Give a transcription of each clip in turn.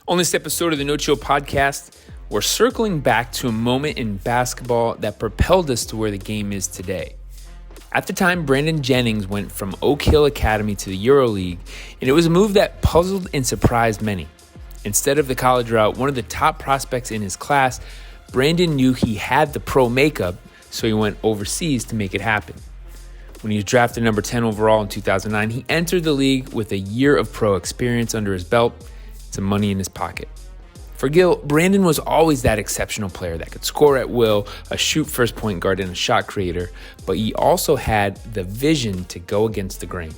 On this episode of the No Chill Podcast, we're circling back to a moment in basketball that propelled us to where the game is today. At the time, Brandon Jennings went from Oak Hill Academy to the Euroleague, and it was a move that puzzled and surprised many. Instead of the college route, one of the top prospects in his class, Brandon knew he had the pro makeup, so he went overseas to make it happen. When he was drafted number 10 overall in 2009, he entered the league with a year of pro experience under his belt, some money in his pocket. For Gil, Brandon was always that exceptional player that could score at will, a shoot first point guard and a shot creator, but he also had the vision to go against the grain.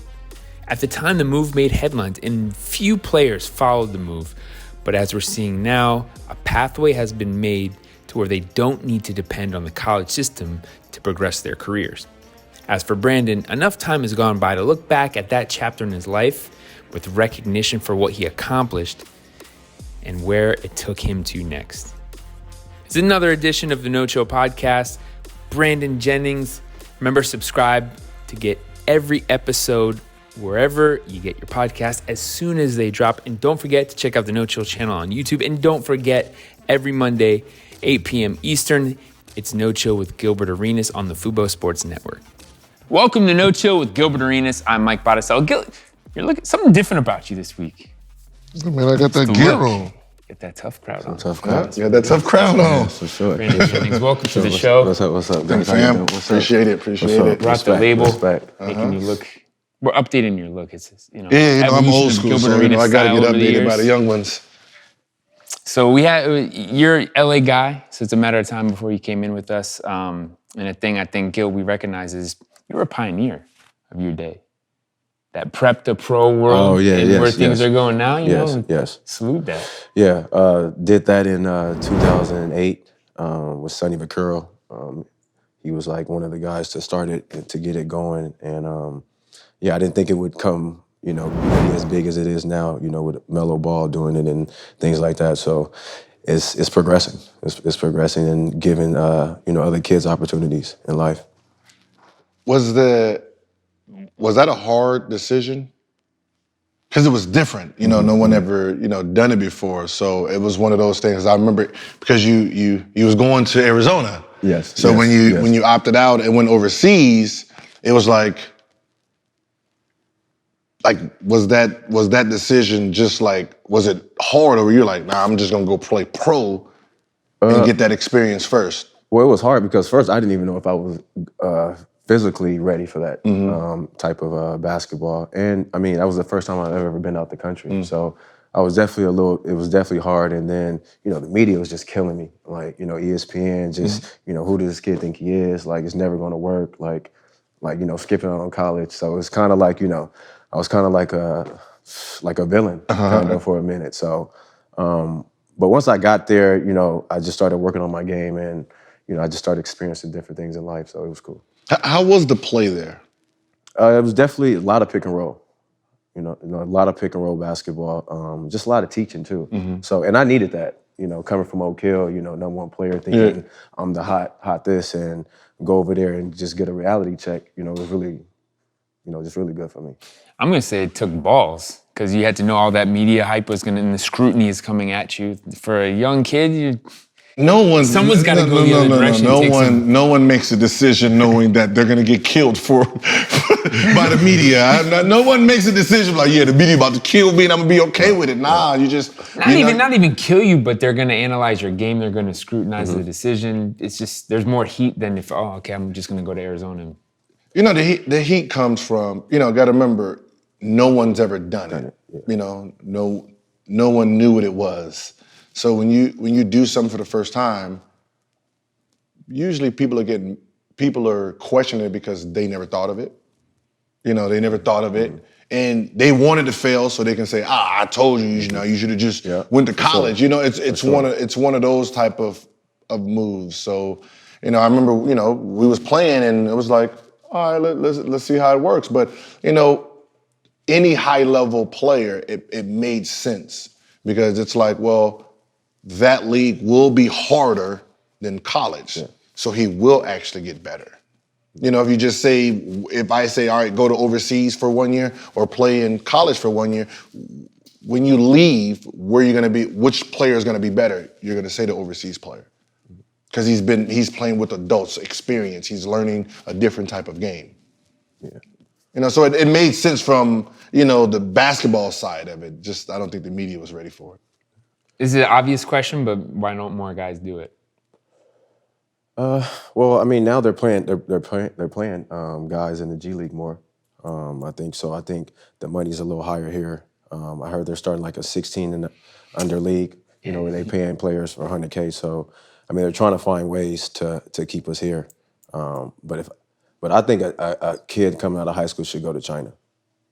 At the time, the move made headlines and few players followed the move, but as we're seeing now, a pathway has been made to where they don't need to depend on the college system to progress their careers. As for Brandon, enough time has gone by to look back at that chapter in his life with recognition for what he accomplished and where it took him to next. It's another edition of the No Chill Podcast. Brandon Jennings. Remember, subscribe to get every episode wherever you get your podcast as soon as they drop. And don't forget to check out the No Chill channel on YouTube. And don't forget, every Monday, 8 p.m. Eastern, it's No Chill with Gilbert Arenas on the Fubo Sports Network. Welcome to No Chill with Gilbert Arenas. I'm Mike Botticello. Gil, you're looking something different about you this week. Man, I got that gear on. Get that tough crowd on. Tough crowd. Yeah, that tough crowd on. For sure. Brandon Jennings, welcome to the show. What's up? Thanks, fam. Appreciate it. Brought the label, Respect. making you look. We're updating your look. It's Yeah, I'm evolution old of school, Gilbert so Arenas I gotta style get over the updated by years. the young ones. So you're an LA guy, so it's a matter of time before you came in with us. And a thing I think, Gil, we recognize is you're a pioneer of your day. That prep to pro world and where things are going now, you know? Yes. Salute that. Yeah, did that in 2008 with Sonny Vaccaro. He was like one of the guys to start it and to get it going. And I didn't think it would come, be as big as it is now, with Melo Ball doing it and things like that. So it's progressing. It's progressing and giving, other kids opportunities in life. Was that a hard decision? Because it was different, no one ever, done it before. So it was one of those things. I remember because you was going to Arizona. Yes. So when you opted out and went overseas, it was like was that decision just like, was it hard, or were you like, nah, I'm just gonna go play pro and get that experience first? Well, it was hard because first I didn't even know if I was physically ready for that type of basketball. And I mean, that was the first time I've ever been out the country. So I was definitely it was definitely hard. And then, the media was just killing me. Like, ESPN just, who does this kid think he is? Like, it's never gonna work. Like, skipping out on college. So it's kind of like, I was kind of like a villain kind of for a minute. So, but once I got there, I just started working on my game and, I just started experiencing different things in life. So it was cool. How was the play there? It was definitely a lot of pick and roll. A lot of pick and roll basketball. Just a lot of teaching too. So, and I needed that. Coming from Oak Hill, number one player, thinking I'm the hot this, and go over there and just get a reality check. It was really, just really good for me. I'm gonna say it took balls because you had to know all that media hype was and the scrutiny is coming at you. For a young kid, someone's got to go the other direction. No one makes a decision knowing that they're gonna get killed by the media. No one makes a decision like, the media about to kill me and I'm gonna be okay with it. Nah, you just not even kill you, but they're gonna analyze your game. They're gonna scrutinize the decision. It's just there's more heat than if I'm just gonna go to Arizona. The heat comes from Gotta remember, no one's ever done it. No one knew what it was. So when you do something for the first time, usually people are questioning it because they never thought of it. They never thought of it, and they wanted to fail so they can say, I told you, you should have just went to college. Sure. It's one of those type of moves. So I remember we was playing and it was like, all right, let's see how it works. But any high level player, it made sense because it's like, well, that league will be harder than college. Yeah. So he will actually get better. If I say, all right, go to overseas for 1 year or play in college for 1 year, when you leave, where you're gonna be, which player is gonna be better? You're gonna say the overseas player. Because he's playing with adults, experience. He's learning a different type of game. Yeah. So it made sense from, the basketball side of it. Just, I don't think the media was ready for it. This is an obvious question, but why don't more guys do it? Well, I mean, now they're playing guys in the G League more. I think so. I think the money's a little higher here. I heard they're starting like a 16 and under league, where they paying players for 100K. So, I mean, they're trying to find ways to keep us here. But I think a kid coming out of high school should go to China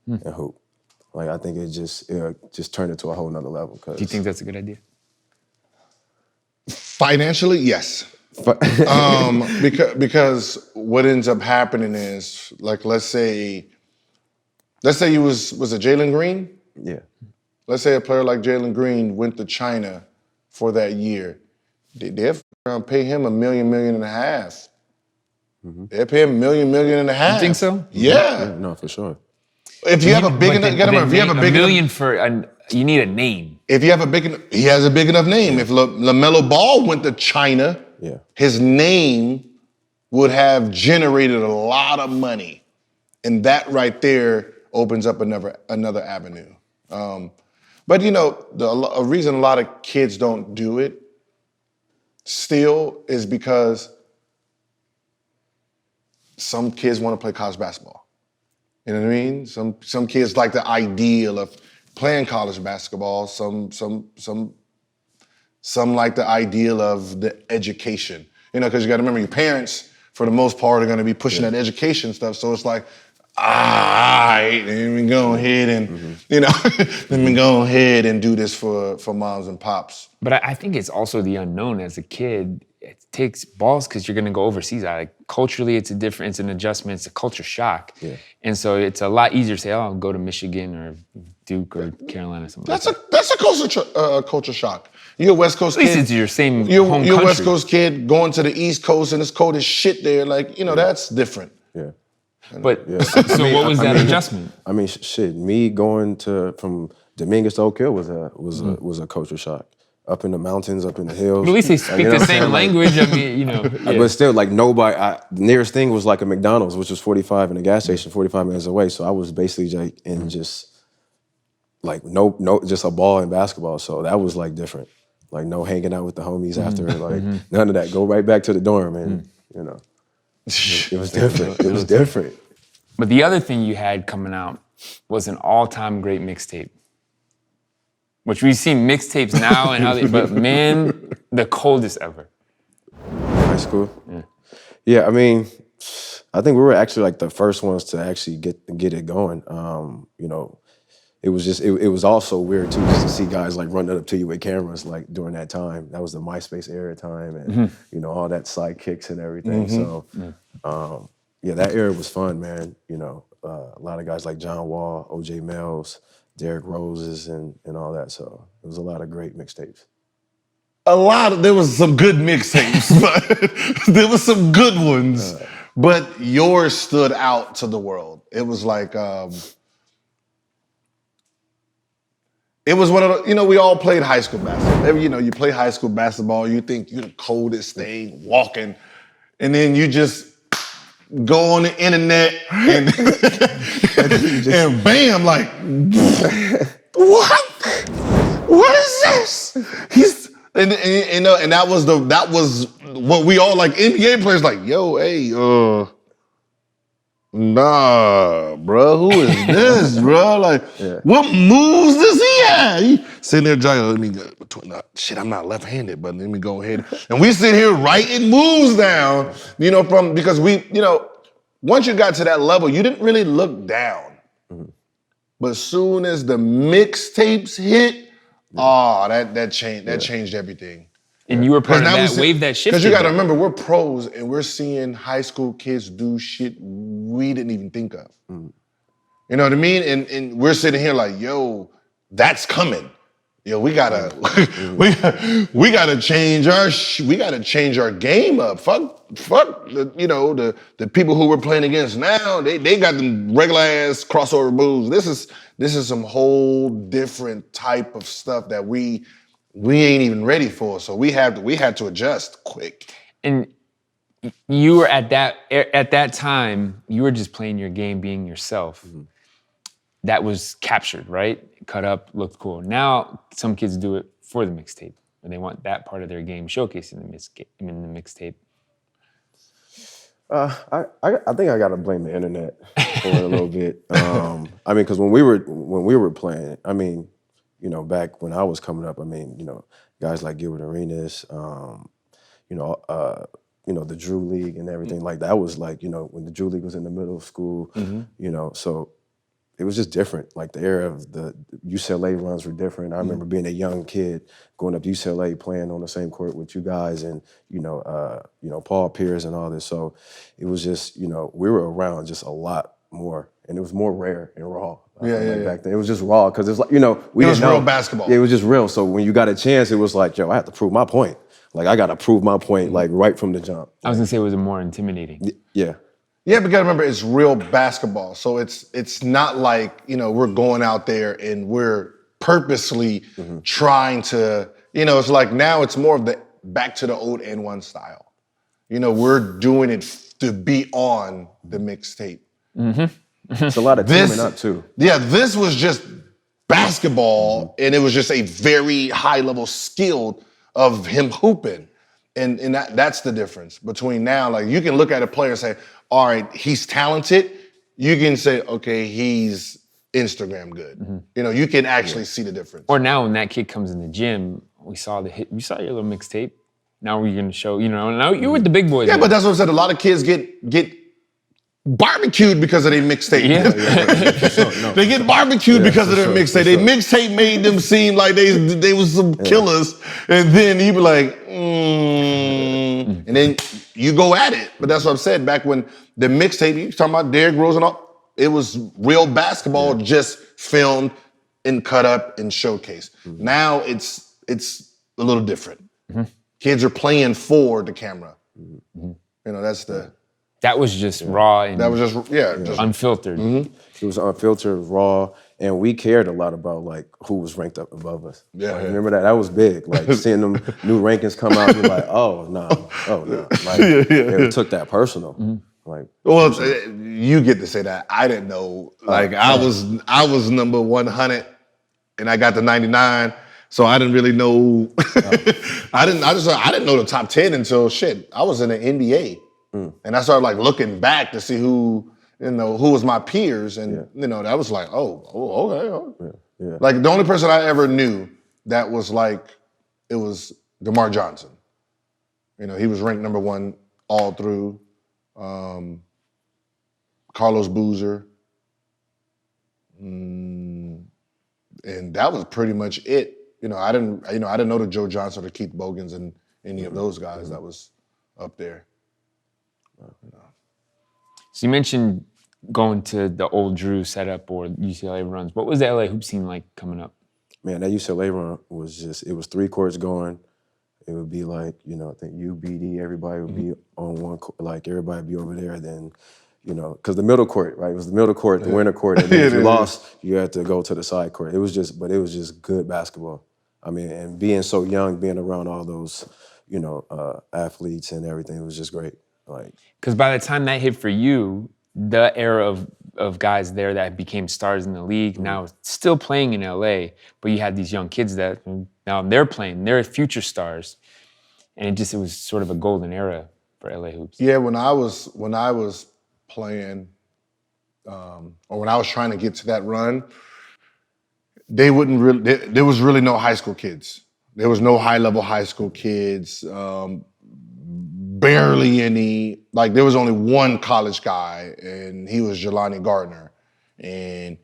and hoop. Like, I think it just turned it to a whole nother level. Do you think that's a good idea? Financially, yes. Because what ends up happening is, like, let's say you was it Jalen Green? Yeah. Let's say a player like Jalen Green went to China for that year. They'll pay him $1 million, $1.5 million. They'll pay him $1 million, $1.5 million. You think so? Yeah. No, for sure. If you have a big enough, $1 million you need a name. If you have he has a big enough name. If LaMelo Ball went to China, his name would have generated a lot of money, and that right there opens up another avenue. But a reason a lot of kids don't do it still is because some kids want to play college basketball. You know what I mean? Some kids like the ideal of playing college basketball. Some like the ideal of the education. Because you got to remember, your parents, for the most part, are going to be pushing that education stuff. So it's like, let me go ahead and, let me go ahead and do this for moms and pops. But I think it's also the unknown. As a kid, it takes balls because you're going to go overseas. Culturally, it's an adjustment. It's a culture shock. Yeah. And so it's a lot easier to say, I'll go to Michigan or Duke or Carolina. That's a culture shock. You're a West Coast kid. At least it's your same home country. You're a West Coast kid going to the East Coast and it's cold as shit there. That's different. Yeah. But so what was that adjustment? I mean, me going from Dominguez to Oak Hill was a culture shock. Up in the mountains, up in the hills. But at least they speak the same language. I mean, But still, nobody. The nearest thing was like a McDonald's, which was 45 in a gas station, 45 minutes away. So I was basically just a ball and basketball. So that was different. No hanging out with the homies after. None of that. Go right back to the dorm, and it was different. It was different. But the other thing you had coming out was an all-time great mixtape. Which we've seen mixtapes now and but man, the coldest ever. High school? Yeah, I mean, I think we were actually the first ones to actually get it going. It was also weird too, just to see guys running up to you with cameras during that time. That was the MySpace era time and all that sidekicks and everything. So that era was fun, man. A lot of guys like John Wall, OJ Mills, Derrick Roses and all that. So it was a lot of great mixtapes. There was some good mixtapes, but there was some good ones. But yours stood out to the world. It was it was one of the, we all played high school basketball. You play high school basketball, you think you're the coldest thing walking, and then you just go on the internet and and bam, what is this? And that was what we all NBA players nah, bro, who is this, bro? What moves does he have? He sitting there trying shit, I'm not left-handed, but let me go ahead. And we sit here writing moves down, because once you got to that level, you didn't really look down. But as soon as the mixtapes hit, that changed everything. And you were part of that wave that shifted. Because you got to remember, we're pros and we're seeing high school kids do shit we didn't even think of. You know what I mean? And we're sitting here that's coming. We gotta we gotta change our game up. Fuck the people who we're playing against now. They got them regular ass crossover moves. This is some whole different type of stuff that we ain't even ready for. So we had to adjust quick. And you were at that time, you were just playing your game, being yourself. Mm-hmm. That was captured, right? Cut up, looked cool. Now some kids do it for the mixtape, and they want that part of their game showcased in the mixtape. I think I gotta blame the internet for it a little bit. I mean, because when we were playing, I mean, you know, back when I was coming up, I mean, you know, guys like Gilbert Arenas, you know, the Drew League and everything like that was like, you know, when the Drew League was in the middle of school, you know, so it was just different. Like the era of the UCLA runs were different. I remember being a young kid going up to UCLA playing on the same court with you guys and, you know, Paul Pierce and all this. So it was just, you know, we were around just a lot more and it was more rare and raw. Back then. It was just raw because it's like, you know, it was real basketball. Yeah, it was just real. So when you got a chance, it was like, yo, I have to prove my point. Like I got to prove my point like right from the jump. I was gonna say it was more intimidating. Yeah. Yeah, but you gotta remember it's real basketball. So it's not like, you know, we're going out there and we're purposely trying to, you know, it's like now it's more of the back to the old N1 style. You know, we're doing it to be on the mixtape. It's a lot of teaming up too. Yeah, this was just basketball and it was just a very high level skill of him hooping. And that's the difference between now. Like you can look at a player and say, all right, he's talented. You can say, okay, he's Instagram good. You know, you can actually see the difference. Or now when that kid comes in the gym, we saw your little mixtape. Now we're gonna show, you know, now you're with the big boys. Yeah, but that's what I said. A lot of kids get barbecued because of their mixtape. Yeah. They get barbecued because of their mixtape. Their mixtape made them seem like they was some killers. And then you be like, and then you go at it. But that's what I'm saying. Back when the mixtape, you talking about Derrick Rose and all, it was real basketball just filmed and cut up and showcased. Now it's a little different. Kids are playing for the camera. You know, that was just raw and that was just unfiltered. It was unfiltered, raw, and we cared a lot about like who was ranked up above us. Like, remember that? That was big. Like seeing them new rankings come out, you're like, oh no. Like they took that personal. Like, well, you get to say that. I didn't know. Like I was number 100, and I got the 99. So I didn't really know. I didn't know the top 10 until I was in the NBA, and I started like looking back to see who was my peers, and you know that was like, okay. Yeah. Like the only person I ever knew that was like, it was DeMar Johnson. You know, he was ranked number 1 all through. Carlos Boozer. And that was pretty much it. You know, I didn't know the Joe Johnson or Keith Bogans and any of those guys that was up there. So you mentioned going to the old Drew setup or UCLA runs. What was the LA hoop scene like coming up? Man, that UCLA run was it was 3 courts going. It would be like, you know, I think UBD, everybody would be on one court, like everybody would be over there. Then, you know, because the middle court, right? It was the middle court, the winter court, and then if you lost, you had to go to the side court. It was just good basketball. I mean, and being so young, being around all those, you know, athletes and everything, it was just great. Like, because by the time that hit for you, the era of guys there that became stars in the league, now still playing in LA, but you had these young kids that now they're playing, they're future stars. And it was sort of a golden era for LA hoops. Yeah, when I was playing, or when I was trying to get to that run, there was really no high school kids. There was no high-level high school kids, barely any. Like, there was only one college guy, and he was Jelani Gardner. And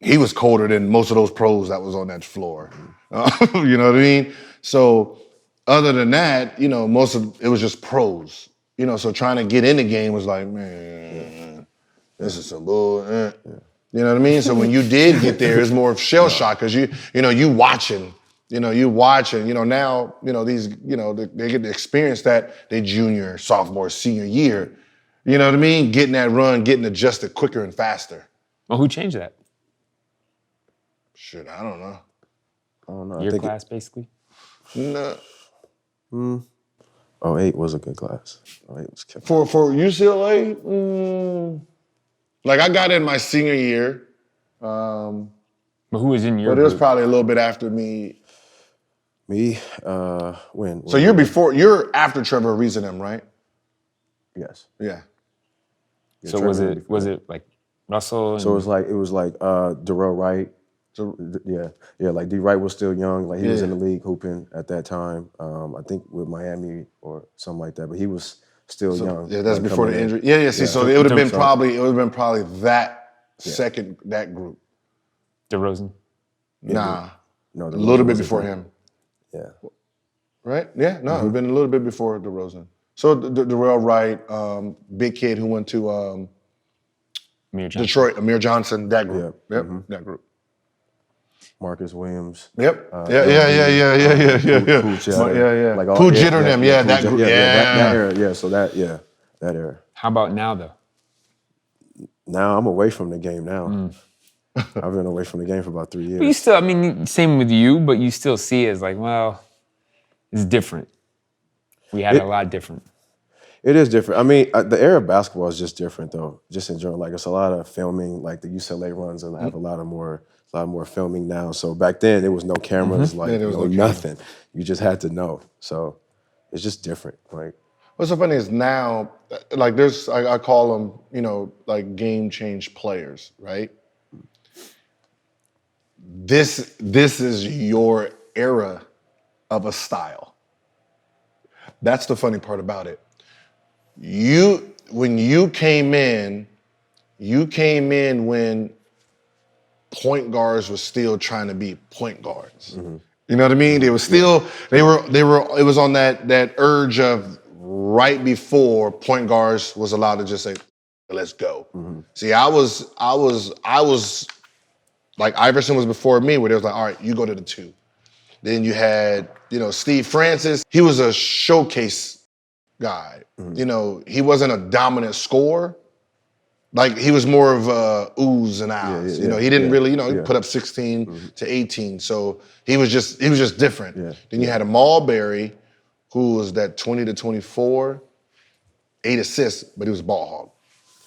he was colder than most of those pros that was on that floor. You know what I mean? So other than that, you know, most of it was just pros. You know, so trying to get in the game was like, man, this is some bull. You know what I mean? So when you did get there, it's more of shell shock because you watching. You know, now, you know, these, you know, they get to experience that their junior, sophomore, senior year. You know what I mean? Getting that run, getting adjusted quicker and faster. Well, who changed that? Shit, I don't know. I don't know. Your class, basically? No. 08 was a good class. 08 was killing. For UCLA, like I got in my senior year, But who was in your but it was group? probably a little bit after me. Me, when? So you're after Trevor Ariza them, right? Yes. Yeah. So was it like Russell? So it was like Darrell Wright. Yeah, like D. Wright was still young. Like he was in the league hooping at that time. I think with Miami or something like that. But he was still young. Yeah, that's like, before the coming in. injury. Yeah. See, so it would have been probably that second that group. DeRozan? Nah, No, a little bit before him. Yeah. Right? Yeah, no, it'd been a little bit before DeRozan. So Darrell Wright, big kid who went to Detroit, Amir Johnson, that group. Yep, that group. Marcus Williams. Yep. Pooh Yeah. Like Pooh Jitter them. Yeah, that group. That era. Yeah, so that era. How about now, though? Now I'm away from the game now. I've been away from the game for about 3 years. But you still, I mean, same with you, but you still see it as like, well, it's different. We had a lot different. It is different. I mean, the era of basketball is just different, though. Just in general, like it's a lot of filming. Like the UCLA runs and have a lot more filming now. So back then, there was no cameras, there was no nothing. You just had to know. So it's just different. Like what's so funny is now, like there's, I call them, like game change players, right? This is your era of a style. That's the funny part about it. When you came in when point guards were still trying to be point guards. You know what I mean? They were still, it was on that urge of right before point guards was allowed to just say, let's go. See, I was like Iverson was before me, where they was like, all right, you go to the 2. Then you had, Steve Francis. He was a showcase guy. He wasn't a dominant scorer. Like he was more of oohs and ahs. He didn't really, he put up 16 to 18. So he was just different. Then you had a Marbury, who was that 20 to 24, 8 assists, but he was a ball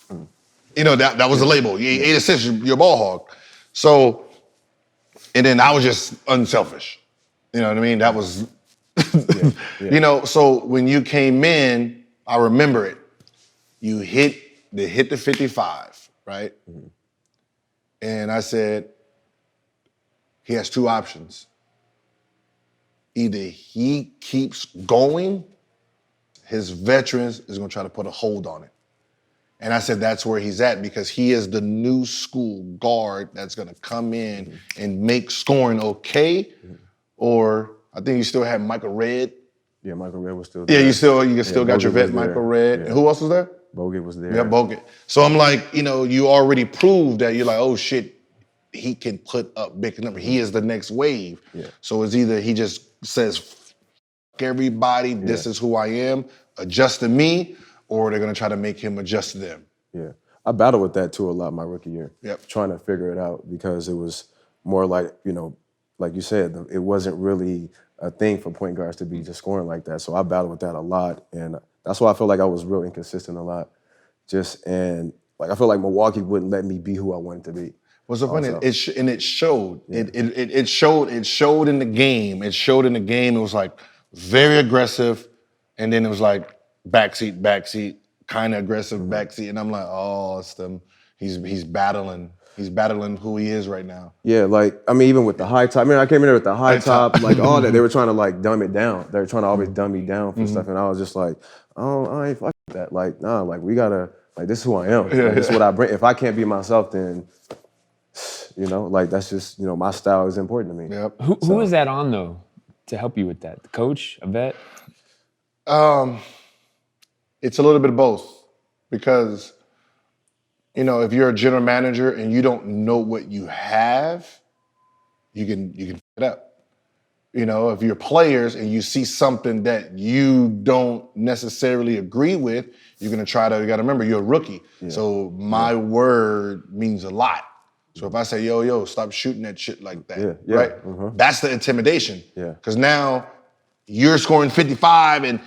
hog. That was the label. 8 assists, you're a ball hog. So, and then I was just unselfish. You know what I mean? That was, so when you came in, I remember it. You hit the 55, right? And I said, he has 2 options. Either he keeps going, his veterans is gonna try to put a hold on it. And I said, that's where he's at, because he is the new school guard that's gonna come in and make scoring okay. Or I think you still have Michael Redd. Yeah, Michael Redd was still there. Yeah, you still got your vet, Michael Redd. And who else was there? Bogut was there. Yeah, Bogut. So I'm like, you already proved that you're like, oh shit, he can put up big numbers. He is the next wave. Yeah. So it's either he just says, fuck everybody, this is who I am, adjust to me, or they're gonna try to make him adjust to them. Yeah. I battled with that too a lot my rookie year. Yep. Trying to figure it out, because it was more like, like you said, it wasn't really a thing for point guards to be just scoring like that. So I battled with that a lot. And that's why I feel like I was real inconsistent a lot. I feel like Milwaukee wouldn't let me be who I wanted to be. What's so funny? It showed. Yeah. It showed in the game. It showed in the game. It was like very aggressive, and then it was like backseat, kind of aggressive backseat. And I'm like, oh, it's them. He's battling. He's battling who he is right now. Yeah, even with the high top. I came in there with the high top, like all that. They were trying to dumb it down. They were trying to always dumb me down for stuff, and I was just like, oh, I ain't fucking that. Like, nah, like we gotta, this is who I am. This is what I bring. If I can't be myself, then that's just, my style is important to me. Yep. Who is that on though to help you with that? The coach, a vet? It's a little bit of both, because if you're a general manager and you don't know what you have, you can f it up. If you're players and you see something that you don't necessarily agree with, you got to remember, you're a rookie. Yeah. So my word means a lot. So if I say, yo, stop shooting that shit like that, Yeah. right? Mm-hmm. That's the intimidation. Yeah. Because now you're scoring 55 and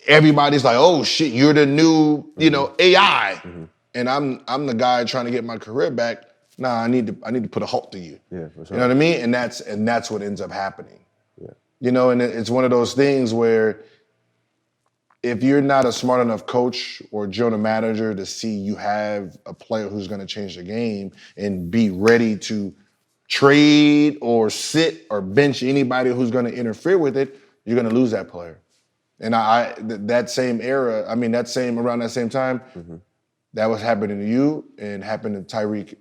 everybody's like, oh shit, you're the new, AI. Mm-hmm. And I'm the guy trying to get my career back. Nah, I need to put a halt to you. Yeah, for sure. You know what I mean? And that's what ends up happening. Yeah. And it's one of those things where if you're not a smart enough coach or general manager to see you have a player who's going to change the game and be ready to trade or sit or bench anybody who's going to interfere with it, you're going to lose that player. And that same era, around that same time, that was happening to you and happened to Tyreek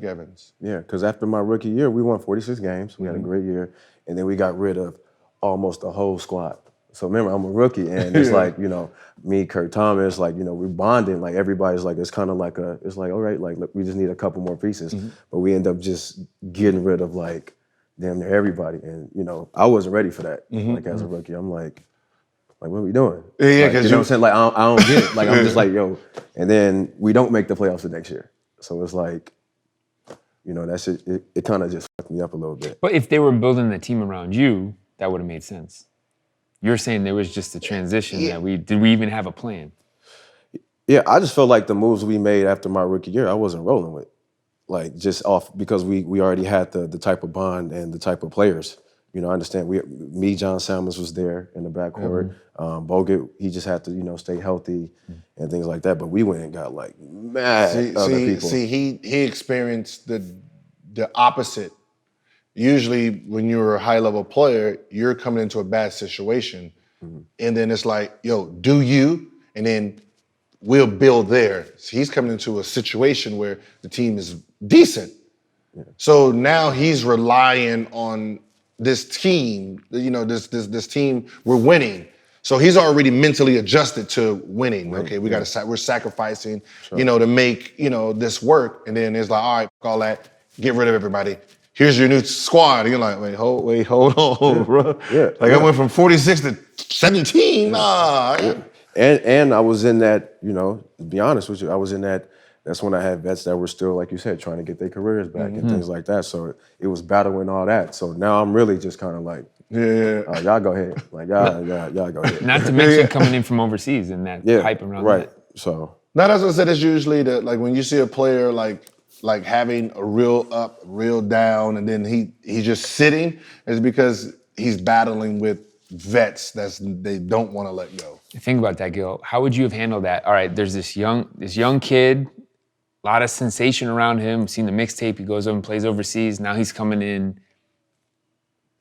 Evans. Yeah, because after my rookie year, we won 46 games. We had a great year. And then we got rid of almost the whole squad. So remember, I'm a rookie, and it's like, me, Kurt Thomas, like, we're bonding. Like, everybody's like, it's kind of like it's like, all right, like, look, we just need a couple more pieces. But we end up just getting rid of, like, damn near everybody. And, I wasn't ready for that. Like, as a rookie, I'm like, what are we doing? Yeah, because you know what I'm saying? Like, I don't get it. Like, I'm just like, yo. And then we don't make the playoffs the next year. So it's like, that shit, it kind of just fucked me up a little bit. But if they were building the team around you, that would have made sense. You're saying there was just a transition did we even have a plan? Yeah, I just felt like the moves we made after my rookie year, I wasn't rolling with. Like, just off, because we already had the type of bond and the type of players. I understand John Salmons was there in the backcourt. Bogut, he just had to, stay healthy and things like that. But we went and got like mad other people. See, he experienced the opposite. Usually when you're a high-level player, you're coming into a bad situation. And then it's like, yo, do you? And then we'll build there. So he's coming into a situation where the team is decent. Yeah. So now he's relying on this team, this team, we're winning. So he's already mentally adjusted to winning. Right. Okay, we're sacrificing, to make, this work. And then it's like, all right, all that, get rid of everybody. Here's your new squad. And you're like, wait, hold on, bro. Yeah. I went from 46 to 17. Nah. Yeah. And I was in that, to be honest with you, I was in that. That's when I had vets that were still, like you said, trying to get their careers back and things like that. So it was battling all that. So now I'm really just kind of like, y'all go ahead. Like, y'all go ahead. Not to mention coming in from overseas and that hype around right. that. So. Now, that's what I said. It's usually like when you see a player like having a real up, real down, and then he's just sitting, is because he's battling with vets they don't want to let go. Think about that, Gil. How would you have handled that? All right, there's this young kid, a lot of sensation around him. Seen the mixtape, he goes over and plays overseas. Now he's coming in.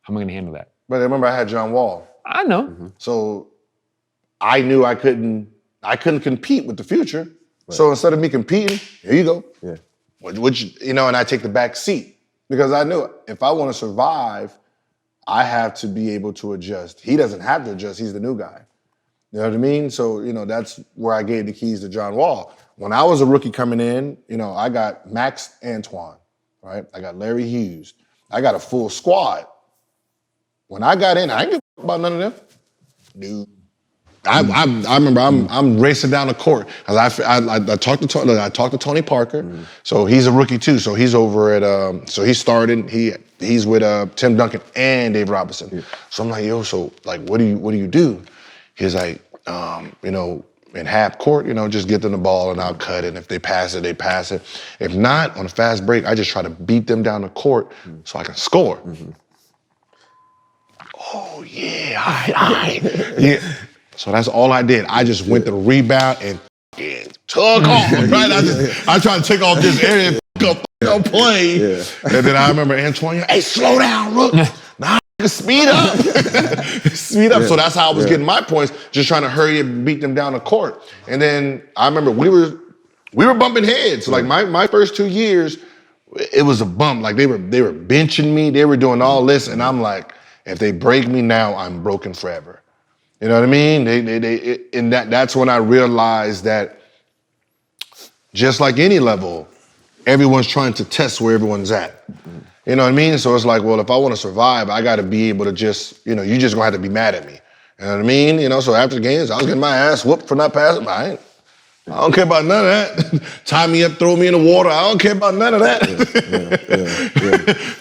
How am I going to handle that? But remember, I had John Wall. I know. So I knew I couldn't compete with the future. Right. So instead of me competing, here you go. Yeah. Which and I take the back seat because I knew if I want to survive, I have to be able to adjust. He doesn't have to adjust. He's the new guy. You know what I mean? So, that's where I gave the keys to John Wall. When I was a rookie coming in, I got Max Antoine, right? I got Larry Hughes. I got a full squad. When I got in, I didn't give a about none of them. Dude. I remember I'm racing down the court because I talked to Tony Parker, so he's a rookie too. So he's over at so he started he's with Tim Duncan and Dave Robinson. Yeah. So I'm like, yo, so like what do you do? He's like, in half court, just get them the ball and I'll cut it. And if they pass it, they pass it. If not, on a fast break, I just try to beat them down the court so I can score. Oh yeah, all right. Yeah. So that's all I did. I just went to the rebound and took off, right? I tried to take off this area and play. Yeah. And then I remember Antoine, hey, slow down, Rook. Nah, speed up. Speed up. Yeah. So that's how I was getting my points, just trying to hurry and beat them down the court. And then I remember we were bumping heads. So like my first 2 years, it was a bump. Like they were benching me, they were doing all this, and I'm like, if they break me now, I'm broken forever. You know what I mean? And that's when I realized that just like any level, everyone's trying to test where everyone's at. You know what I mean? So it's like, well, if I want to survive, I got to be able to just, you just gonna have to be mad at me. You know what I mean? So after the games, I was getting my ass whooped for not passing. I don't care about none of that. Tie me up, throw me in the water. I don't care about none of that.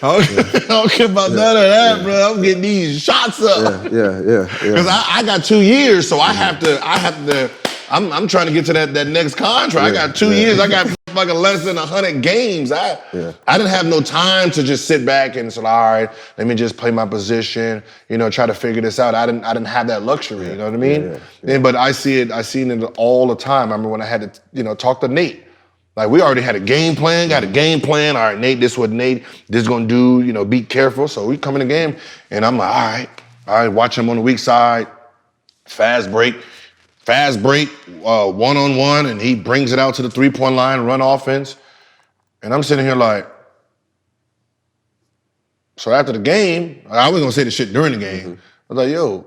I don't care about none of that, bro. I'm getting these shots up. Because I got 2 years, so I have to. I'm trying to get to that next contract. I got 2 years. I got fucking less than 100 games. I didn't have no time to just sit back and say, all right, let me just play my position. Try to figure this out. I didn't have that luxury. You know what I mean? But I seen it all the time. I remember when I had to talk to Nate. Like we already had a game plan. Got a game plan. All right, Nate. This is what Nate is gonna do. Be careful. So we come in the game, and I'm like, all right. Watch him on the weak side. Fast break, one-on-one, and he brings it out to the three-point line, run offense. And I'm sitting here like, so after the game, I wasn't gonna say the shit during the game. I was like, yo,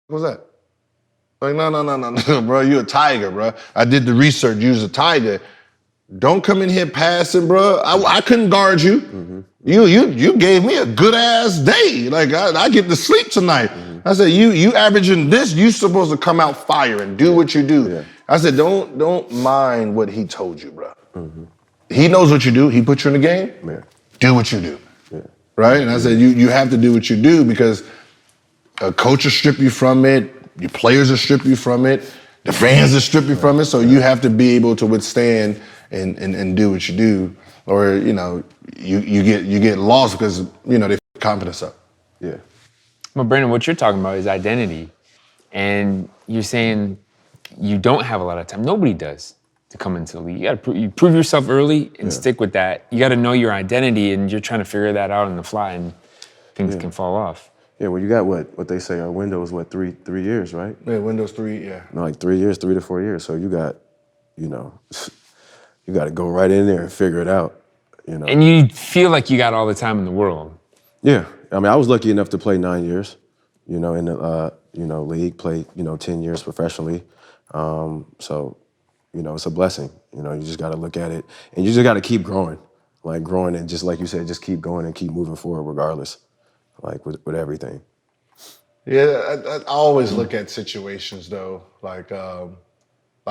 what's that? Like, no, bro, you a Tiger, bro. I did the research, you was a Tiger. Don't come in here passing, bro. I couldn't guard you. You gave me a good ass day. Like I get to sleep tonight. I said, you averaging this, you supposed to come out firing, do what you do. Yeah. I said, don't mind what he told you, bro. He knows what you do. He put you in the game. Yeah. Do what you do. Yeah. Right? And I said, you have to do what you do because a coach will strip you from it. Your players will strip you from it. The fans will strip you from it. So you have to be able to withstand and do what you do, or you get lost because they f confidence up. Yeah. Well, Brandon, what you're talking about is identity, and you're saying you don't have a lot of time. Nobody does to come into the league. You got to prove yourself early and stick with that. You got to know your identity, and you're trying to figure that out on the fly, and things can fall off. Yeah, well, you got what they say our window is three years, right? Yeah, window's 3, yeah. No, like 3 years, 3 to 4 years. So you got, you got to go right in there and figure it out, And you feel like you got all the time in the world. Yeah, I mean, I was lucky enough to play 9 years, in the league, play 10 years professionally. So, it's a blessing. You just got to look at it, and you just got to keep growing, and just like you said, just keep going and keep moving forward regardless, with everything. Yeah, I always look at situations though, like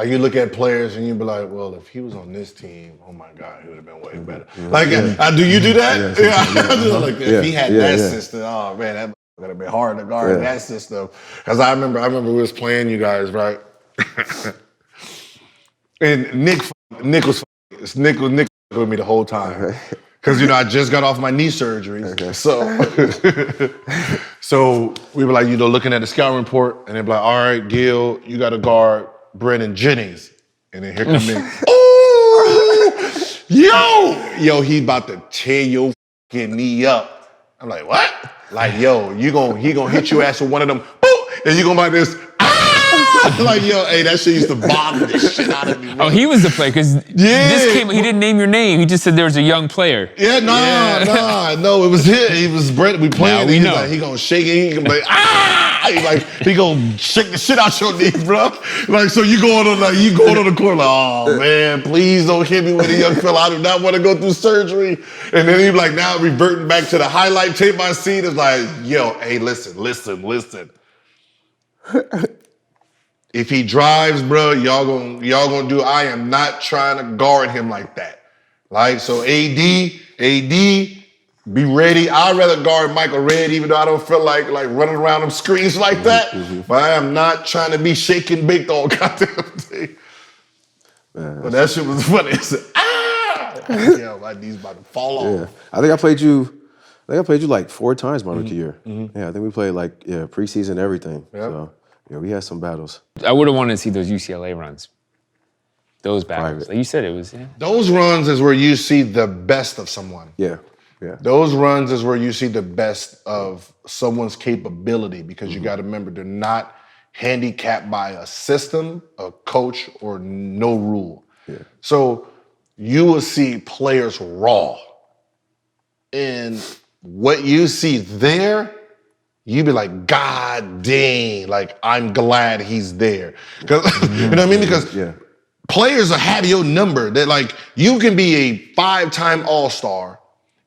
you look at players and you be like, well, if he was on this team, oh my God, he would have been way better. Do you do that? If he had that system, oh man, that would have been hard to guard that system. Because I remember we was playing you guys, right? And Nick was with me the whole time. Because, I just got off my knee surgery. Okay. So we were like, looking at the scouting report, and they'd be like, all right, Gil, you got to guard Brennan Jennings. And then here come in, yo, he about to tear your fucking knee up. I'm like, what? Like, yo, he gonna hit your ass with one of them, and you gonna like this, like, yo, hey, that shit used to bother the shit out of me. Bro. Oh, he was the player, because he didn't name your name. He just said there was a young player. Yeah, no, it was him. He was Brent. We playing. We know. Like, he gonna shake it. He gonna be like, he gonna shake the shit out your knee, bro. Like, so you going on the court like, oh man, please don't hit me with a young fella. I do not want to go through surgery. And then he like now reverting back to the highlight tape I see. It's like, yo, hey, listen. If he drives, bro, y'all gonna do. I am not trying to guard him like that. Like, so AD, be ready. I'd rather guard Michael Redd, even though I don't feel like running around them screens like that. But I am not trying to be shake and baked all goddamn day. But that shit was funny. It said, yo, my knee's about to fall off. I think I played you like 4 times my rookie year. Yeah, I think we played preseason, everything. Yep. So we had some battles. I would have wanted to see those UCLA runs. Those battles. Like you said, it was. Yeah. Those runs is where you see the best of someone. Yeah. Those runs is where you see the best of someone's capability, because you got to remember, they're not handicapped by a system, a coach, or no rule. Yeah. So you will see players raw. And what you see there, you be like, God dang, like, I'm glad he's there. You know what I mean? Because players will have your number. That like, you can be a 5-time All-Star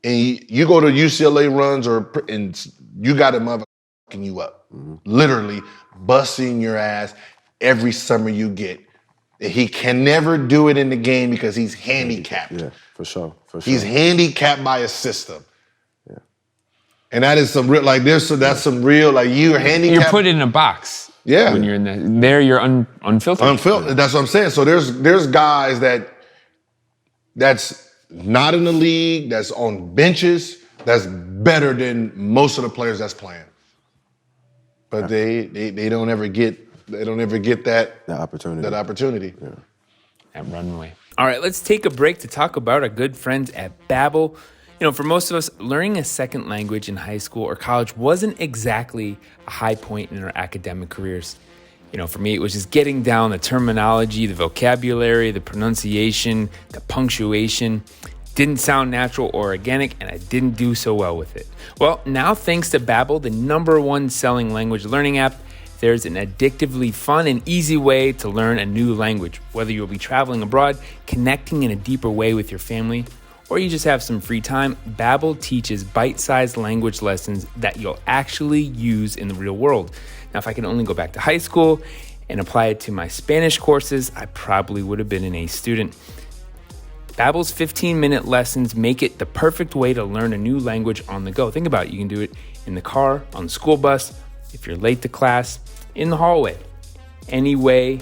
and you go to UCLA runs and you got a motherfucking you up. Literally busting your ass every summer you get. He can never do it in the game because he's handicapped. Yeah, for sure. He's handicapped by a system. Yeah. And that is some real, like, that's some real, like, you're handicapped. You're put in a box. Yeah. When you're in there, you're unfiltered. Unfiltered. That's what I'm saying. So there's guys that's not in the league, that's on benches, that's better than most of the players that's playing. But they don't ever get that opportunity. Yeah. That runway. All right, let's take a break to talk about our good friends at Babbel. You know, for most of us, learning a second language in high school or college wasn't exactly a high point in our academic careers. You know, for me, it was just getting down the terminology, the vocabulary, the pronunciation, the punctuation. Didn't sound natural or organic, and I didn't do so well with it. Well, now thanks to Babbel, the #1 selling language learning app, there's an addictively fun and easy way to learn a new language. Whether you'll be traveling abroad, connecting in a deeper way with your family, or you just have some free time, Babbel teaches bite-sized language lessons that you'll actually use in the real world. Now, if I can only go back to high school and apply it to my Spanish courses, I probably would have been an A student. Babbel's 15-minute lessons make it the perfect way to learn a new language on the go. Think about it. You can do it in the car, on the school bus, if you're late to class, in the hallway. Any way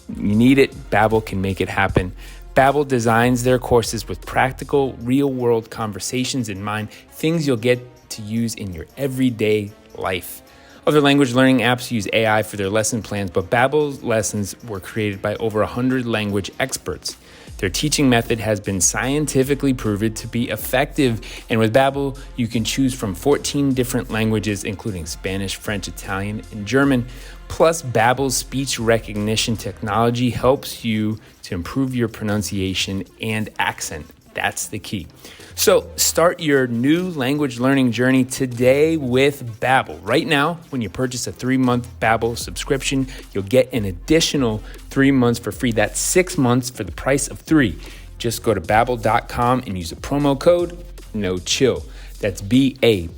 you need it, Babbel can make it happen. Babbel designs their courses with practical, real-world conversations in mind, things you'll get to use in your everyday life. Other language learning apps use AI for their lesson plans, but Babbel's lessons were created by over 100 language experts. Their teaching method has been scientifically proven to be effective, and with Babbel, you can choose from 14 different languages, including Spanish, French, Italian, and German. Plus, Babbel's speech recognition technology helps you to improve your pronunciation and accent. That's the key. So start your new language learning journey today with Babbel. Right now, when you purchase a 3-month Babbel subscription, you'll get an additional 3 months for free. That's 6 months for the price of 3. Just go to Babbel.com and use the promo code NOCHILL. That's BABBEL.com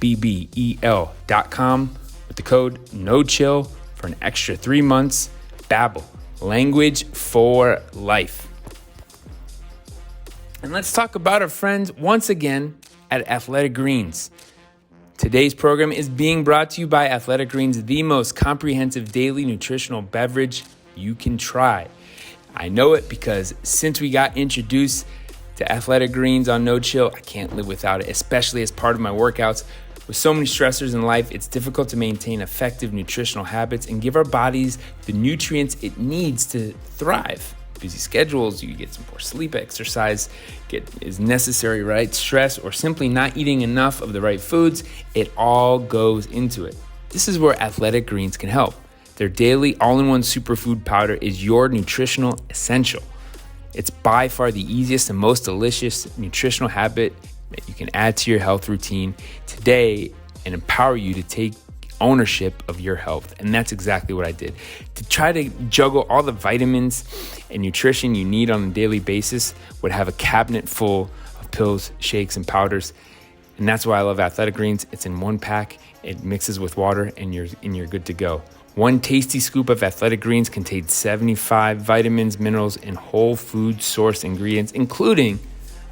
with the code NOCHILL for an extra 3 months. Babbel, language for life. And let's talk about our friends once again at Athletic Greens. Today's program is being brought to you by Athletic Greens, the most comprehensive daily nutritional beverage you can try. I know it because since we got introduced to Athletic Greens on No Chill, I can't live without it, especially as part of my workouts. With so many stressors in life, it's difficult to maintain effective nutritional habits and give our bodies the nutrients it needs to thrive. Busy schedules, you get some poor sleep, exercise is necessary, right? Stress, or simply not eating enough of the right foods, it all goes into it. This is where Athletic Greens can help. Their daily all-in-one superfood powder is your nutritional essential. It's by far the easiest and most delicious nutritional habit that you can add to your health routine today and empower you to take ownership of your health. And that's exactly what I did. To try to juggle all the vitamins and nutrition you need on a daily basis would have a cabinet full of pills, shakes, and powders. And that's why I love Athletic Greens. It's in one pack, it mixes with water, and you're good to go. One tasty scoop of Athletic Greens contains 75 vitamins, minerals, and whole food source ingredients, including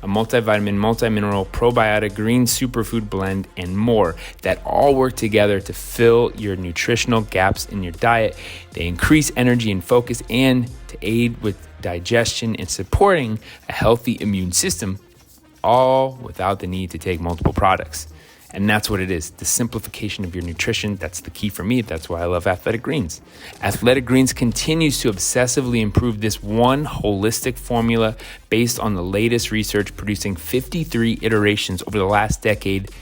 a multivitamin, multimineral, probiotic, green superfood blend, and more that all work together to fill your nutritional gaps in your diet. They increase energy and focus and to aid with digestion and supporting a healthy immune system, all without the need to take multiple products. And that's what it is, the simplification of your nutrition. That's the key for me. That's why I love Athletic Greens. Athletic Greens continues to obsessively improve this one holistic formula based on the latest research, producing 53 iterations over the last decade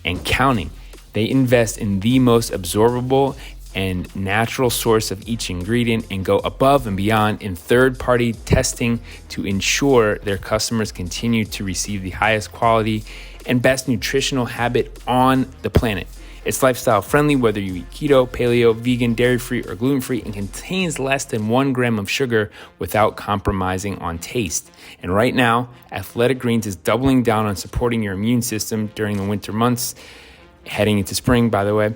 and counting. They invest in the most absorbable and natural source of each ingredient and go above and beyond in third-party testing to ensure their customers continue to receive the highest quality and best nutritional habit on the planet. It's lifestyle friendly, whether you eat keto, paleo, vegan, dairy-free, or gluten-free, and contains less than 1 gram of sugar without compromising on taste. And right now, Athletic Greens is doubling down on supporting your immune system during the winter months, heading into spring, by the way.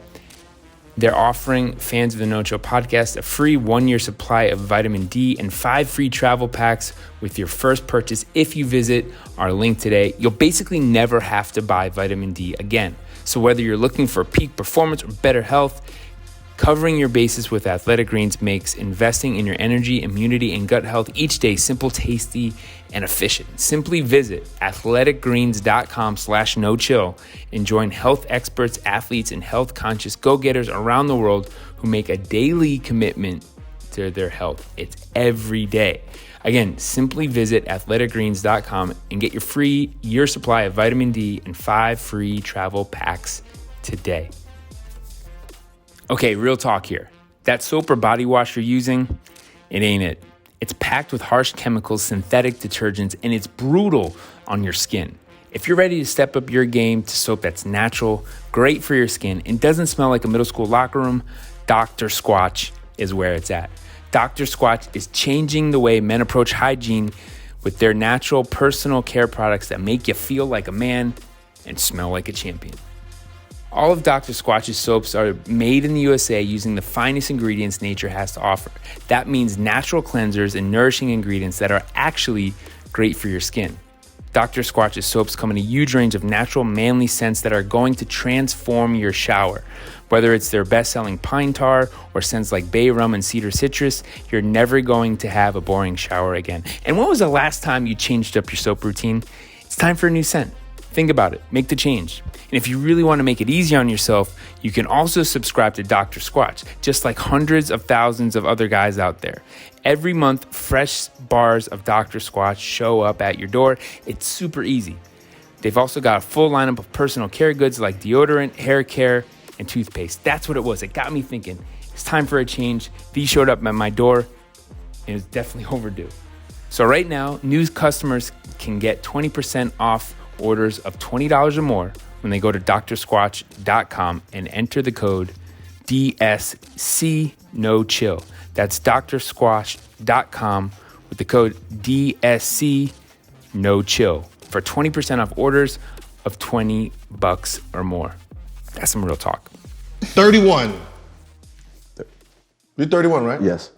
they're offering fans of the No Chill podcast a free 1-year supply of vitamin D and 5 free travel packs with your first purchase if you visit our link today. You'll basically never have to buy vitamin D again. So whether you're looking for peak performance or better health, covering your bases with Athletic Greens makes investing in your energy, immunity, and gut health each day simple, tasty, and efficient. Simply visit athleticgreens.com/no-chill and join health experts, athletes, and health-conscious go-getters around the world who make a daily commitment to their health. It's every day. Again, simply visit athleticgreens.com and get your free year supply of vitamin D and 5 free travel packs today. Okay, real talk here. That soap or body wash you're using, it ain't it. It's packed with harsh chemicals, synthetic detergents, and it's brutal on your skin. If you're ready to step up your game to soap that's natural, great for your skin, and doesn't smell like a middle school locker room, Dr. Squatch is where it's at. Dr. Squatch is changing the way men approach hygiene with their natural personal care products that make you feel like a man and smell like a champion. All of Dr. Squatch's soaps are made in the USA using the finest ingredients nature has to offer. That means natural cleansers and nourishing ingredients that are actually great for your skin. Dr. Squatch's soaps come in a huge range of natural, manly scents that are going to transform your shower. Whether it's their best-selling pine tar or scents like bay rum and cedar citrus, you're never going to have a boring shower again. And when was the last time you changed up your soap routine? It's time for a new scent. Think about it. Make the change. And if you really want to make it easy on yourself, you can also subscribe to Dr. Squatch, just like hundreds of thousands of other guys out there. Every month, fresh bars of Dr. Squatch show up at your door. It's super easy. They've also got a full lineup of personal care goods like deodorant, hair care, and toothpaste. That's what it was. It got me thinking, it's time for a change. These showed up at my door, and it's definitely overdue. So right now, new customers can get 20% off orders of $20 or more when they go to drsquatch.com and enter the code DSC-NO-CHILL. That's drsquatch.com with the code DSC-NO-CHILL for 20% off orders of $20 or more. That's some real talk. 31. You're 31, right? Yes.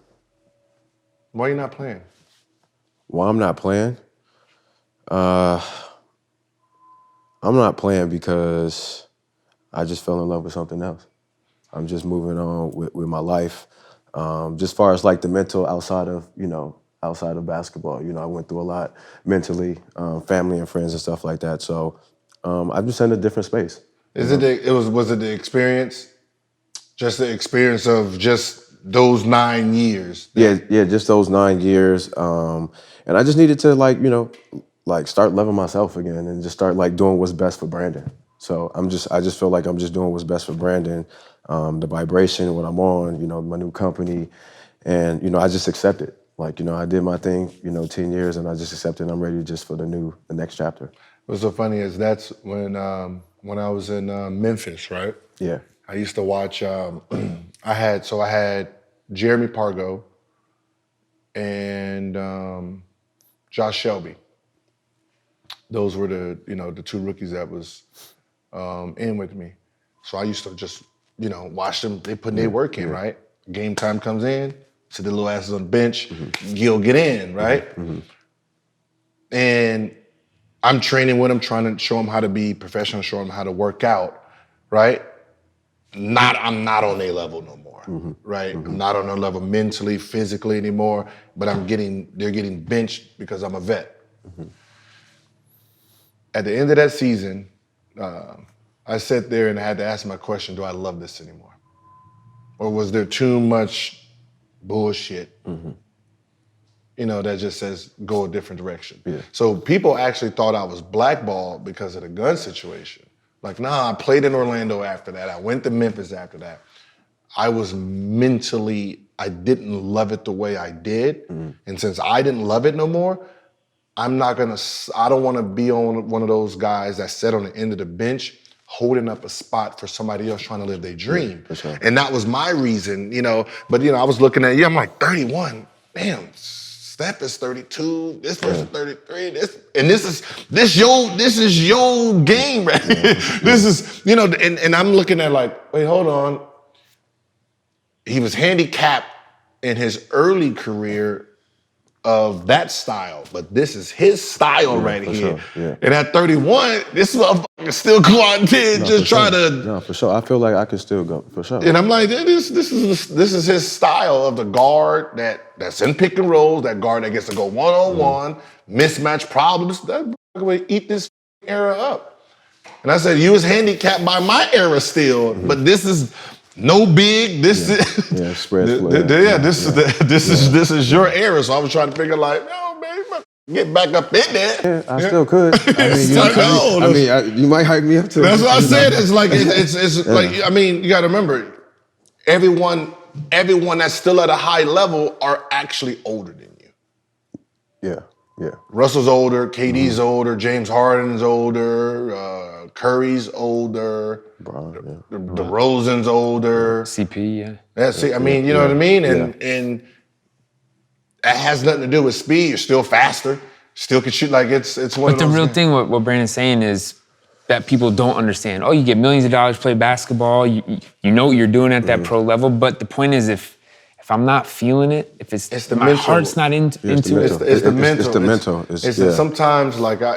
Why are you not playing? Why I'm not playing? I'm not playing because I just fell in love with something else. I'm just moving on with my life. Just far as like the mental outside of basketball. I went through a lot mentally, family and friends and stuff like that. So I'm just in a different space. Was it the experience? Just the experience of just those 9 years? Yeah, just those 9 years. And I just needed to start loving myself again and just start doing what's best for Brandon. So I just feel like I'm just doing what's best for Brandon, the vibration, what I'm on, my new company, and I just accept it. I did my thing, 10 years, and I just accepted. And I'm ready just for the next chapter. What's so funny is that's when I was in Memphis, right? Yeah. I used to watch. I had Jeremy Pargo and Josh Shelby. Those were the two rookies that was in with me. So I used to just, watch them. They put their work in, right? Game time comes in, sit their little asses on the bench, Gil get in, right? Mm-hmm. And I'm training with them, trying to show them how to be professional, show them how to work out, right? I'm not on their level no more, right? Mm-hmm. I'm not on their level mentally, physically anymore, but they're getting benched because I'm a vet. Mm-hmm. At the end of that season, I sat there and I had to ask my question, do I love this anymore? Or was there too much bullshit, that just says go a different direction? Yeah. So people actually thought I was blackballed because of the gun situation. I played in Orlando after that. I went to Memphis after that. I was I didn't love it the way I did. Mm-hmm. And since I didn't love it no more, I don't want to be on one of those guys that sat on the end of the bench holding up a spot for somebody else trying to live their dream. Yeah, sure. And that was my reason, But, I was looking at you, I'm like, 31, damn, Steph is 32, this person 33, this is your game, right? Yeah. This is, and I'm looking at wait, hold on. he was handicapped in his early career of that style, but this is his style right here. Sure. Yeah. And at 31, this motherfucker still go out there and just try to. No, for sure. I feel like I could still go for sure. And I'm like, this is his style of the guard that's in pick and rolls, that guard that gets to go one-on-one, mismatch problems. That way eat this era up. And I said, you was handicapped by my era still, but this is no big. This is spread. This is your era. So I was trying to figure like, no, man, get back up in there. Yeah, I still could. I mean, you might hype me up to. That's what I said. It's like it's like, I mean, you got to remember, everyone that's still at a high level are actually older than you. Yeah. Yeah. Russell's older, KD's older, James Harden's older, Curry's older, DeRozan's older. CP, yeah. Yeah, see, I mean, you know what I mean? And that has nothing to do with speed. You're still faster. Still can shoot like it's one of those. But the real thing, what Brandon's saying is that people don't understand. Oh, you get millions of dollars to play basketball. You know what you're doing at that pro level. But the point is, if I'm not feeling it, if it's the my mental, heart's not into it. It's the mental. It's the mental.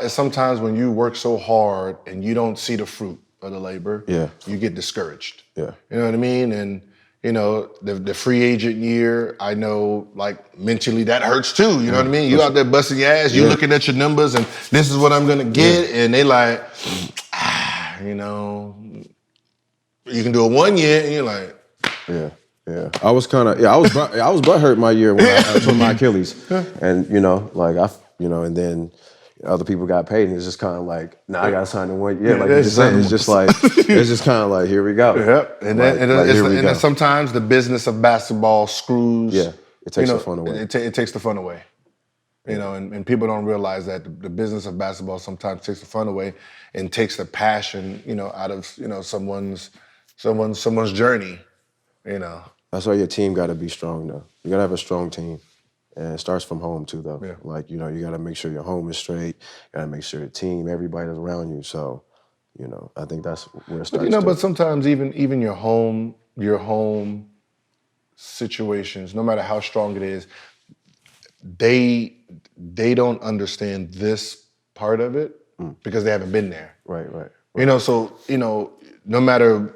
Sometimes when you work so hard and you don't see the fruit of the labor, you get discouraged. Yeah. You know what I mean? And you know, the free agent year, I know like mentally that hurts too. You know what I mean? You out there busting your ass, you looking at your numbers and this is what I'm gonna get, and they like, you know, you can do it 1 year and you're like, Yeah, I was butthurt my year when I tore my Achilles, and you know, like and then other people got paid, and it's just kind of like, I got to sign in 1 year. Like you just saying, it's just like it's just kind of like, here we go. Yep, and then sometimes the business of basketball screws. Yeah, it takes the fun away. It takes the fun away. You know, and people don't realize that the business of basketball sometimes takes the fun away and takes the passion, out of someone's journey. You know. That's why your team got to be strong, though. You got to have a strong team. And it starts from home, too, though. Yeah. Like, you got to make sure your home is straight. You got to make sure your team, everybody's around you. So, I think that's where it starts. But sometimes even your home situations, no matter how strong it is, they don't understand this part of it because they haven't been there. Right. No matter,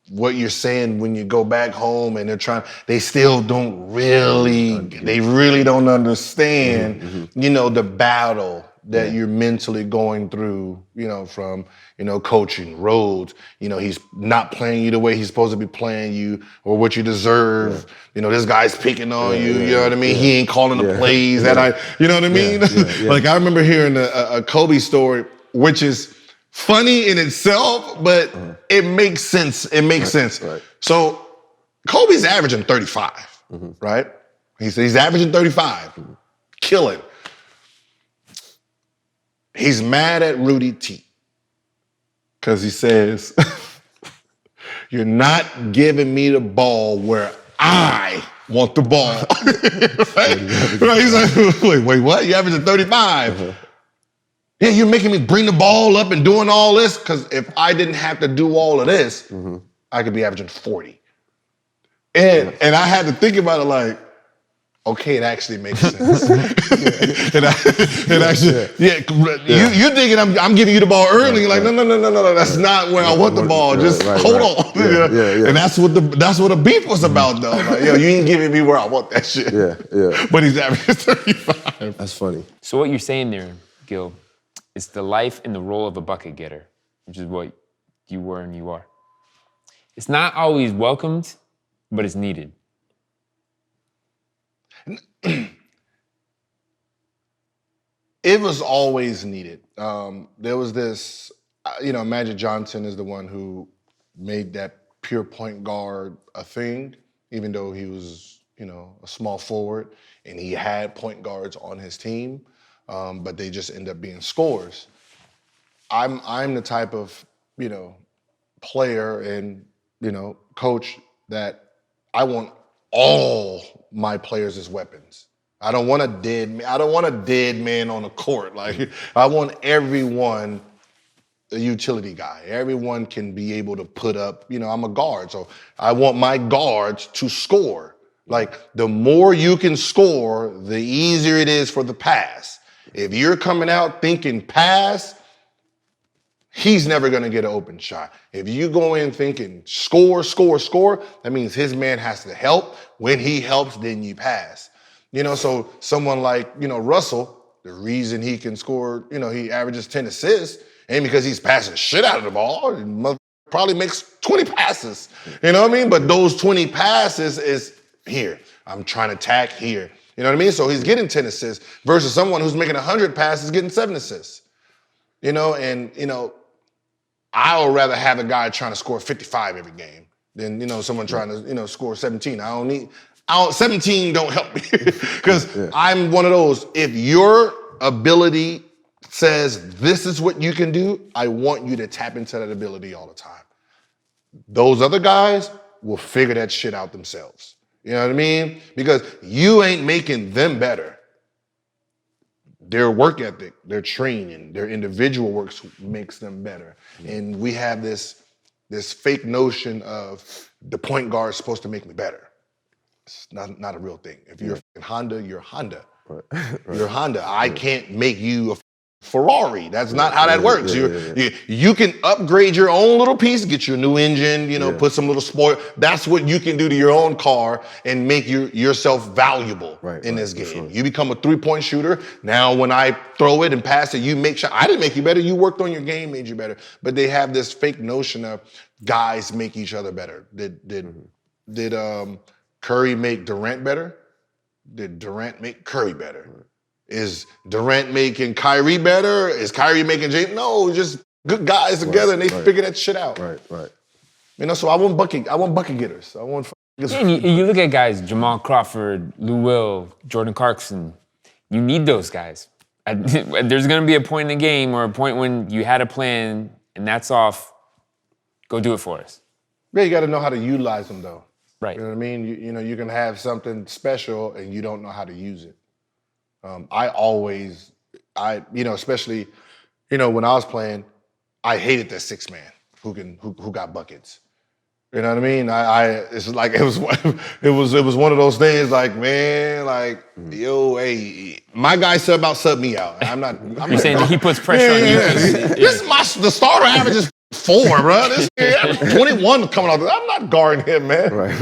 what you're saying when you go back home and they still don't really don't understand, the battle that you're mentally going through, from, coaching, Rhodes, he's not playing you the way he's supposed to be playing you or what you deserve. This guy's picking on you, you know what I mean? He ain't calling the plays you know what I mean? Like I remember hearing a Kobe story, which is funny in itself, but it makes sense. It makes sense. Right. So Kobe's averaging 35, right? He's averaging 35, killing. He's mad at Rudy T because he says, "You're not giving me the ball where I want the ball." right? He's like, "Wait, what? You averaging 35?" Yeah, you're making me bring the ball up and doing all this, because if I didn't have to do all of this, I could be averaging 40. And I had to think about it like, okay, it actually makes sense. You thinking I'm giving you the ball early? Like, no, that's not where I want the ball. Just hold on. And that's what the beef was about, though. Like, you ain't giving me where I want that shit. Yeah. But he's averaging 35. That's funny. So what you're saying there, Gil, it's the life and the role of a bucket getter, which is what you were and you are. It's not always welcomed, but it's needed. It was always needed. There was this, Magic Johnson is the one who made that pure point guard a thing, even though he was, a small forward and he had point guards on his team. But they just end up being scorers. I'm the type of, player and, coach that I want all my players as weapons. I don't want a dead man on the court. Like I want everyone a utility guy. Everyone can be able to put up, I'm a guard, so I want my guards to score. Like, the more you can score, the easier it is for the pass. If you're coming out thinking pass, he's never gonna get an open shot. If you go in thinking score, score, score, that means his man has to help. When he helps, then you pass. So someone like, Russell, the reason he can score, he averages 10 assists ain't because he's passing shit out of the ball. He probably makes 20 passes. You know what I mean? But those 20 passes is here. I'm trying to tack here. You know what I mean? So he's getting 10 assists versus someone who's making 100 passes getting 7 assists. I would rather have a guy trying to score 55 every game than, someone trying to, score 17. 17 don't help me because I'm one of those. If your ability says this is what you can do, I want you to tap into that ability all the time. Those other guys will figure that shit out themselves. You know what I mean? Because you ain't making them better. Their work ethic, their training, their individual work makes them better. And we have this fake notion of the point guard is supposed to make me better. It's not a real thing. If you're a Honda, you're Honda. Right. You're Honda. I can't make you a Ferrari. That's not how that works. You can upgrade your own little piece, get your new engine, put some little spoil. That's what you can do to your own car and make yourself valuable in this game. Sure. You become a 3-point shooter. Now when I throw it and pass it, you make sure I didn't make you better. You worked on your game, made you better. But they have this fake notion of guys make each other better. Did Curry make Durant better? Did Durant make Curry better? Is Durant making Kyrie better? Is Kyrie making James? No, just good guys together and they figure that shit out. Right. So I want bucket getters. I want. And you look at guys, Jamal Crawford, Lou Will, Jordan Clarkson. You need those guys. There's going to be a point in the game or a point when you had a plan and that's off. Go do it for us. Yeah, you got to know how to utilize them though. Right. You know what I mean? You can have something special and you don't know how to use it. Especially, when I was playing, I hated that 6-man who got buckets. You know what I mean? It's like it was one of those things. Like, man, hey, my guy sub me out. You're saying he puts pressure on you. This is the starter average is 4, bro. This 21 coming off. I'm not guarding him, man. Right.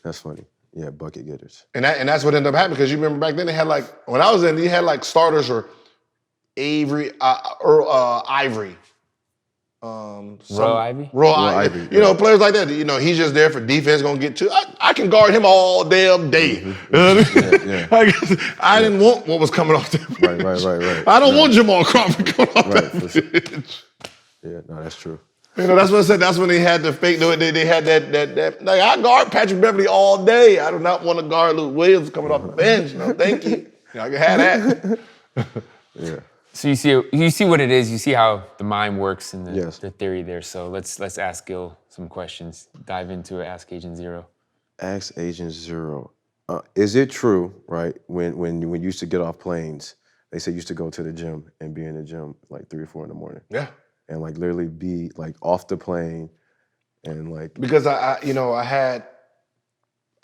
That's funny. Yeah, bucket getters. And that's what ended up happening because you remember back then they had when I was in, you had starters or Ivory. Royal Ivy? Royal Ivy. Players like that. He's just there for defense, gonna get 2. I can guard him all damn day. Mm-hmm. You know what I mean? I didn't want what was coming off the bench. Right. I don't want Jamal Crawford coming off the bench. Yeah, no, that's true. That's what I said. That's when they had the fake. They had that. Like, I guard Patrick Beverly all day. I do not want to guard Luke Williams coming off the bench. No, thank you. I can have that. Yeah. So you see what it is. You see how the mind works and the theory there. So let's ask Gil some questions. Dive into it. Ask Agent Zero. Ask Agent Zero. Is it true, right? When you used to get off planes, they said you used to go to the gym and be in the gym like 3 or 4 in the morning. Yeah. And literally be off the plane and because I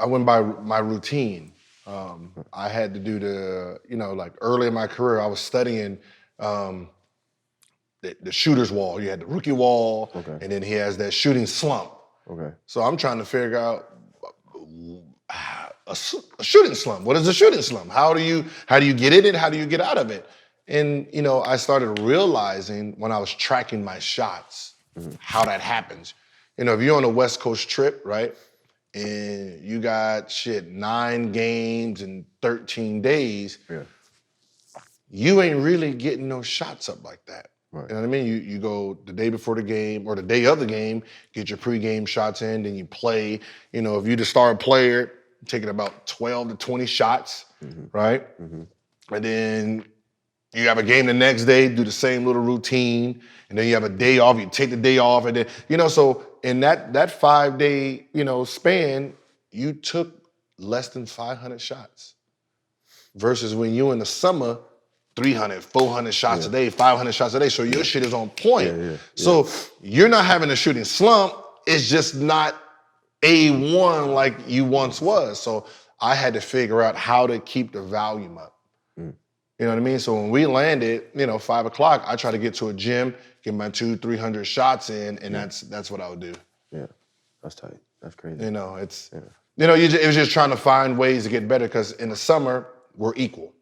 went by my routine. I had to do early in my career I was studying the shooter's wall. You had the rookie wall, and then he has that shooting slump. Okay. So I'm trying to figure out a shooting slump. What is a shooting slump? How do you get in it? How do you get out of it? And, I started realizing when I was tracking my shots, how that happens. If you're on a West Coast trip, right, and you got 9 games in 13 days, you ain't really getting no shots up like that. Right. You know what I mean? You go the day before the game or the day of the game, get your pregame shots in, then you play. If you're the star player, taking about 12 to 20 shots, right? Mm-hmm. And then you have a game the next day, do the same little routine, and then you have a day off, you take the day off, and then, so in that 5-day, span, you took less than 500 shots. Versus when you in the summer, 300, 400 shots a day, 500 shots a day. So your shit is on point. Yeah. So you're not having a shooting slump. It's just not A1 like you once was. So I had to figure out how to keep the volume up. You know what I mean? So when we landed, 5 o'clock, I try to get to a gym, get my 200-300 shots in, and that's what I would do. Yeah, that's tight. That's crazy. It was just trying to find ways to get better because in the summer, we're equal.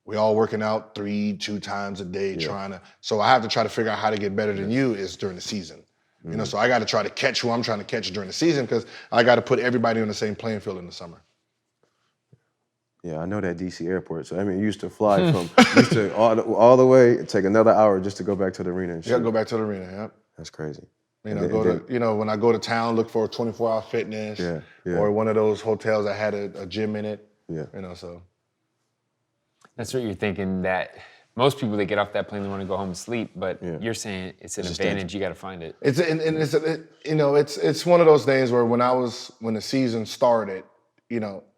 We all working out 2 times a day trying to, so I have to try to figure out how to get better than you is during the season. So I got to try to catch who I'm trying to catch during the season because I got to put everybody on the same playing field in the summer. Yeah, I know that DC airport. So I mean, you used to fly from all the way, take another hour just to go back to the arena and shoot. Yeah, go back to the arena. Yep. That's crazy. When I go to town, look for a 24-hour fitness or one of those hotels that had a gym in it. Yeah. So. That's what you're thinking, that most people, they get off that plane, they want to go home and sleep, but you're saying it's an advantage, you got to find it. It's one of those things where when the season started,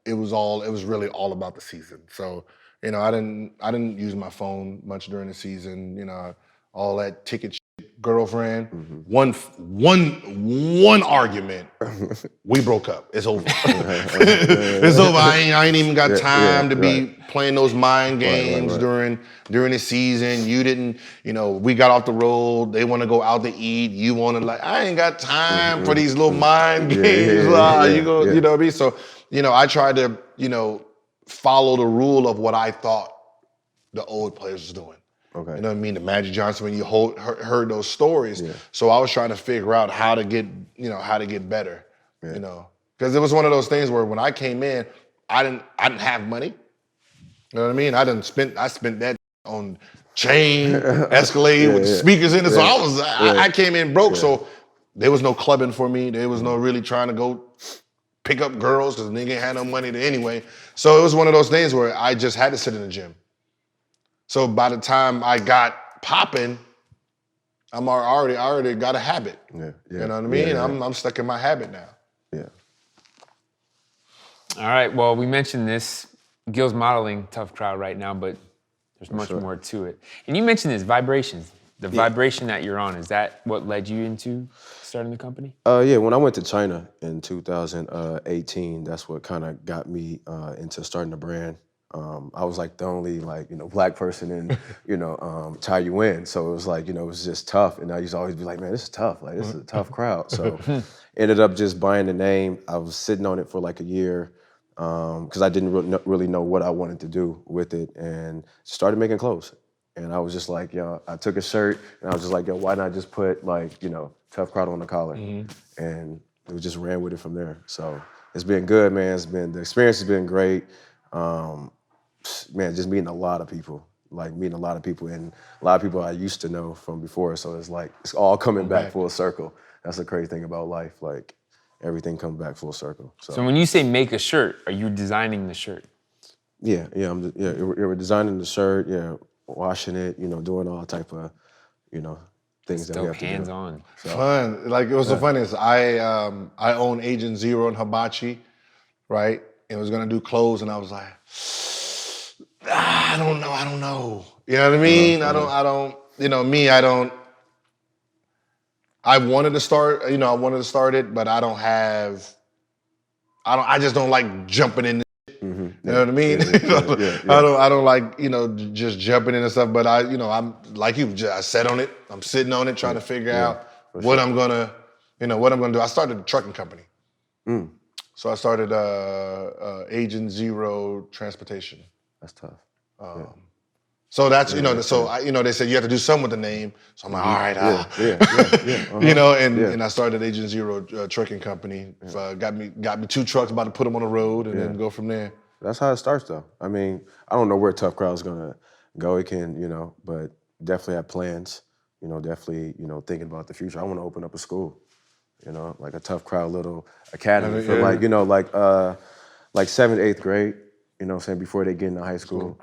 it was really all about the season. So, I didn't use my phone much during the season, all that ticket shit. Girlfriend, one argument, we broke up. It's over. It's over. I ain't even got time to be playing those mind games during the season. You didn't, we got off the road. They want to go out to eat. You want to I ain't got time for these little mind games. You know what I mean? So, I tried to, follow the rule of what I thought the old players was doing. Okay. You know what I mean? The Magic Johnson, when you heard those stories. Yeah. So I was trying to figure out how to get better, because it was one of those things where when I came in, I didn't have money. You know what I mean? I spent that on chain, Escalade with speakers in it. So I came in broke. So there was no clubbing for me. There was no really trying to go pick up girls because nigga ain't had no money anyway. So it was one of those things where I just had to sit in the gym. So by the time I got popping, I already got a habit. Yeah. You know what I mean? Yeah. I'm stuck in my habit now. Yeah. All right. Well, we mentioned this. Gil's modeling tough crowd right now, but there's much more to it. And you mentioned this vibrations. The vibration that you're on, is that what led you into starting the company? Yeah, when I went to China in 2018, that's what kind of got me into starting the brand. I was like the only black person in, Taiyuan. So it was like, it was just tough. And I used to always be like, man, this is tough. Like, this is a tough crowd. So ended up just buying the name. I was sitting on it for like a year because I didn't really know what I wanted to do with it, and started making clothes. And I was just like, I took a shirt and I was just like, why not just put tough crowd on the collar? And we just ran with it from there. So it's been good, man. The experience has been great. Man, just meeting a lot of people, and a lot of people I used to know from before. So it's like, it's all coming back full circle. That's the crazy thing about life. Like, everything comes back full circle. So when you say make a shirt, are you designing the shirt? Yeah, we're designing the shirt, washing it, doing all type of, things that we have to do. Hands-on. So. Fun. Like, it was so funny is I own Agent Zero and Hibachi, right? And was gonna do clothes, and I was like, I don't know. You know what I mean? I wanted to start, it, but I just don't like jumping in. You know what I mean? I don't like, just jumping in and stuff, but I'm like you, I sat on it. I'm sitting on it trying to figure out what I'm gonna do. I started a trucking company. So I started Agent Zero Transportation. That's tough. So that's, they said you have to do something with the name. So I'm like, all right. And I started Agent Zero Trucking Company. Got me 2 trucks, about to put them on the road and then go from there. That's how it starts, though. I mean, I don't know where Tough Crowd's gonna go. It can, but definitely have plans. Definitely, thinking about the future. I want to open up a school, like a Tough Crowd little academy for like 7th, 8th grade. Before they get into high school,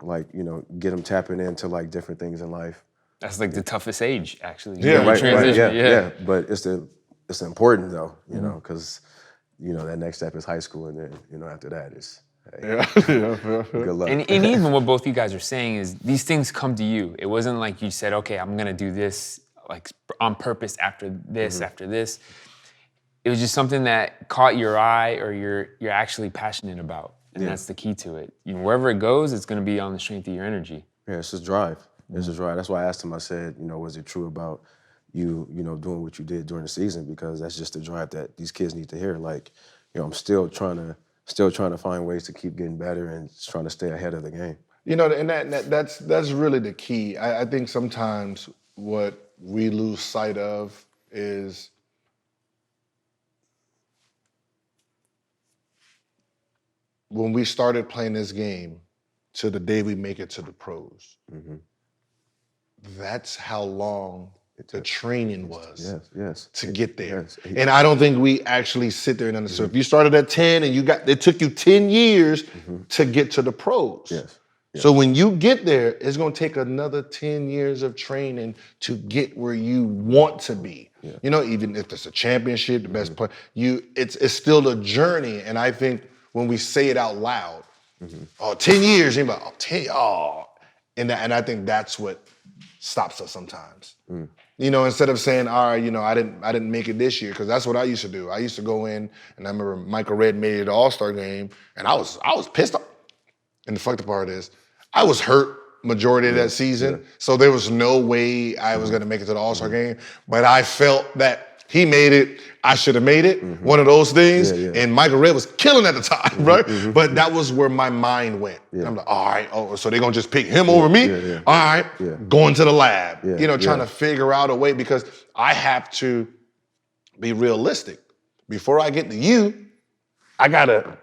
get them tapping into different things in life. That's like the toughest age, actually. Yeah, right. But it's important though, because that next step is high school, and then after that it's Yeah. Good luck. And even what both you guys are saying is these things come to you. It wasn't like you said, okay, I'm gonna do this like on purpose after this, after this. It was just something that caught your eye or you're actually passionate about. And that's the key to it. You know, wherever it goes, it's gonna be on the strength of your energy. Yeah, it's just drive. It's just drive. That's why I asked him, I said, you know, was it true about you know, doing what you did during the season? Because that's just the drive that these kids need to hear. Like, you know, I'm still trying to find ways to keep getting better and trying to stay ahead of the game. You know, and that's really the key. I think sometimes what we lose sight of is when we started playing this game to the day we make it to the pros. That's how long the training was to get there. Yes. And I don't think we actually sit there and understand. So if you started at 10 and it took you 10 years to get to the pros. Yes. So when you get there, it's going to take another 10 years of training to get where you want to be. Yeah. You know, even if it's a championship, the best player, it's still a journey. And I think when we say it out loud, 10 years, you're like, 10, and I think that's what stops us sometimes. You know, instead of saying, all right, you know, I didn't make it this year, because that's what I used to do. I used to go in, and I remember Michael Redd made it the All-Star game, and I was pissed off. And the fucked up part is, I was hurt majority of that season, so there was no way I was going to make it to the All-Star game. But I felt that he made it, I should have made it. One of those things. And Michael Redd was killing at the time, right? But that was where my mind went. I'm like, all right, so they're going to just pick him over me? All right, going to the lab. You know, trying to figure out a way, because I have to be realistic. Before I get to you, I got to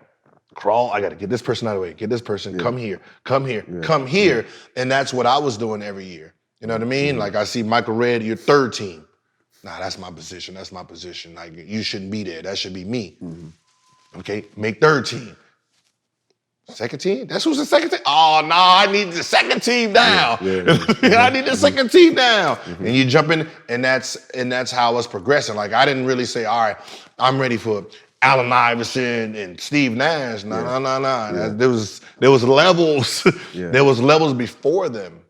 crawl, I got to get this person out of the way, get this person, come here, come here. And that's what I was doing every year. You know what I mean? Like I see Michael Redd, your third team. Nah, that's my position, that's my position. Like, you shouldn't be there, that should be me. Okay, make third team. Second team? That's who's the second team? Oh, no, I need the second team now. I need the second team now. And you jump in, and that's how it's progressing. Like, I didn't really say, all right, I'm ready for Allen Iverson and Steve Nash. No. There was levels. There was levels before them.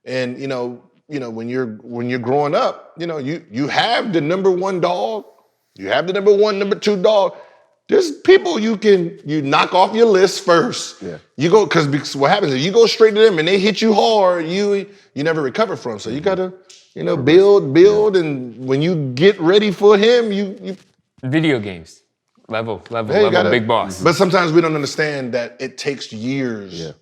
And you know, when you're growing up, you know, you have the number one dog, you have the number one, number two dog. There's people you knock off your list first. You go, because what happens is you go straight to them and they hit you hard, you never recover from. So you gotta, you know, build, and when you get ready for him, you Video games. Level, big boss. But sometimes we don't understand that it takes years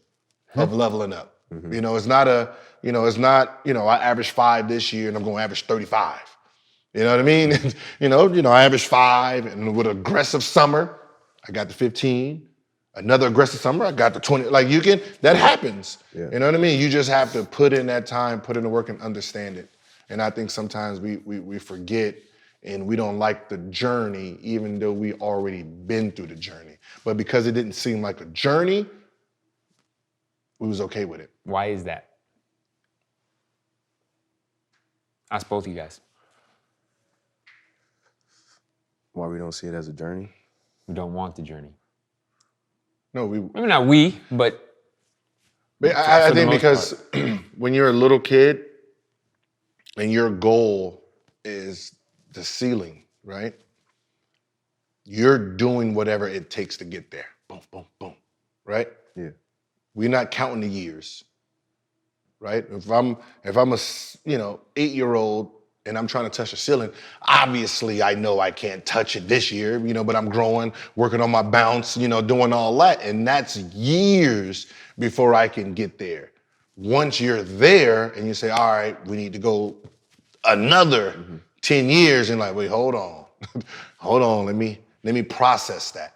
of leveling up. You know, it's not, I averaged 5 this year and I'm going to average 35. You know what I mean? you know, I averaged 5, and with an aggressive summer, I got to 15. Another aggressive summer, I got to 20. Like, that happens. You know what I mean? You just have to put in that time, put in the work, and understand it. And I think sometimes we forget, and we don't like the journey, even though we already been through the journey. But because it didn't seem like a journey, we was okay with it. Why is that? Ask both of you guys. Why we don't see it as a journey? We don't want the journey. No, maybe not we, but I think because when you're a little kid and your goal is the ceiling, right? You're doing whatever it takes to get there. Boom, boom, boom, right? Yeah. We're not counting the years, right? If I'm a 8-year-old and I'm trying to touch the ceiling, obviously I know I can't touch it this year, but I'm growing, working on my bounce, doing all that, and that's years before I can get there. Once you're there and you say, all right, we need to go another 10 years, and like, wait, hold on, let me process that.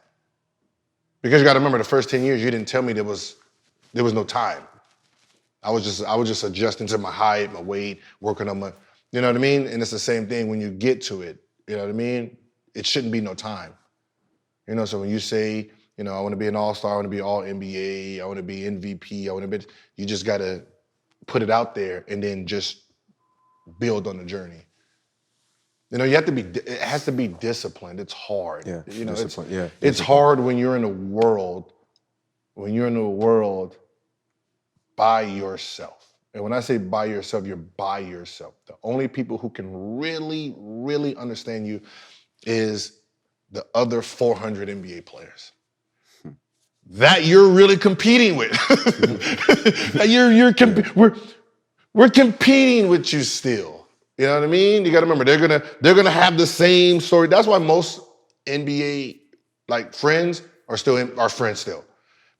Because you got to remember, the first 10 years, you didn't tell me there was no time. I was just adjusting to my height, my weight, working on my, you know what I mean? And it's the same thing when you get to it, you know what I mean? It shouldn't be no time. So when you say, I want to be an all-star, I want to be all NBA, I want to be MVP, you just got to put it out there and then just build on the journey. It has to be disciplined. It's hard. Yeah, discipline. It's discipline. Hard when you're in a world when you're in the world by yourself. And when I say by yourself, you're by yourself. The only people who can really, really understand you is the other 400 NBA players that you're really competing with. We're competing with you still. You know what I mean? You got to remember they're gonna have the same story. That's why most NBA friends are friends still,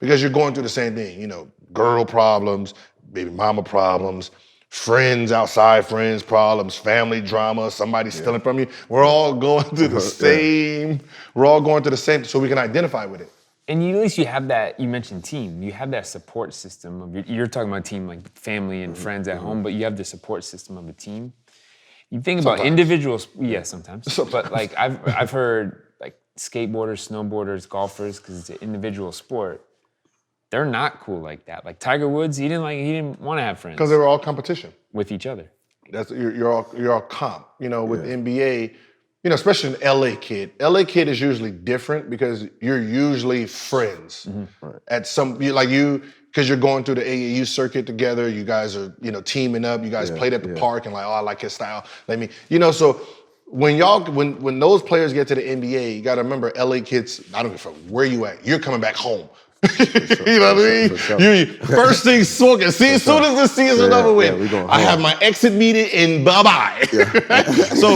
because you're going through the same thing. You know, girl problems, baby mama problems, friends outside friends problems, family drama, somebody stealing from you. We're all going through the same. We're all going through the same, so we can identify with it. And at least you have that, you mentioned team, you have that support system of you're talking about team like family and friends at home, but you have the support system of a team. You think about individuals, sometimes. But like I've heard like skateboarders, snowboarders, golfers, because it's an individual sport, they're not cool like that. Like Tiger Woods, he didn't want to have friends. Because they were all competition. With each other. You're all comp. You know, with the NBA, you know, especially an LA kid. LA kid is usually different because you're usually friends. At because you're going through the AAU circuit together. You guys are, you know, teaming up. You guys played at the park and like, oh, I like his style. So when those players get to the NBA, you got to remember, LA kids. I don't give a fuck where you at. You're coming back home. You know what I mean? First thing smoking. See, as soon as the season's over with, I have my exit meeting and bye-bye. So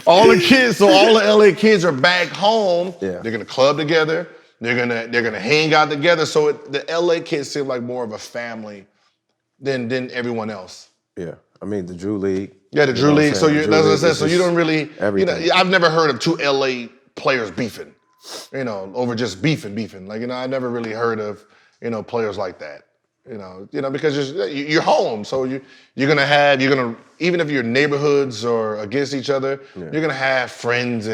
all the LA kids are back home. They're gonna club together. They're gonna hang out together. So the LA kids seem like more of a family than everyone else. Yeah, I mean the Drew League. Yeah, the Drew League. So that's what I said. So you don't really, everything. I've never heard of two LA players beefing. You know, over just beefing. Like, you know, I never really heard of, you know, players like that. You know, because you're home, so you're gonna even if your neighborhoods are against each other, you're gonna have friends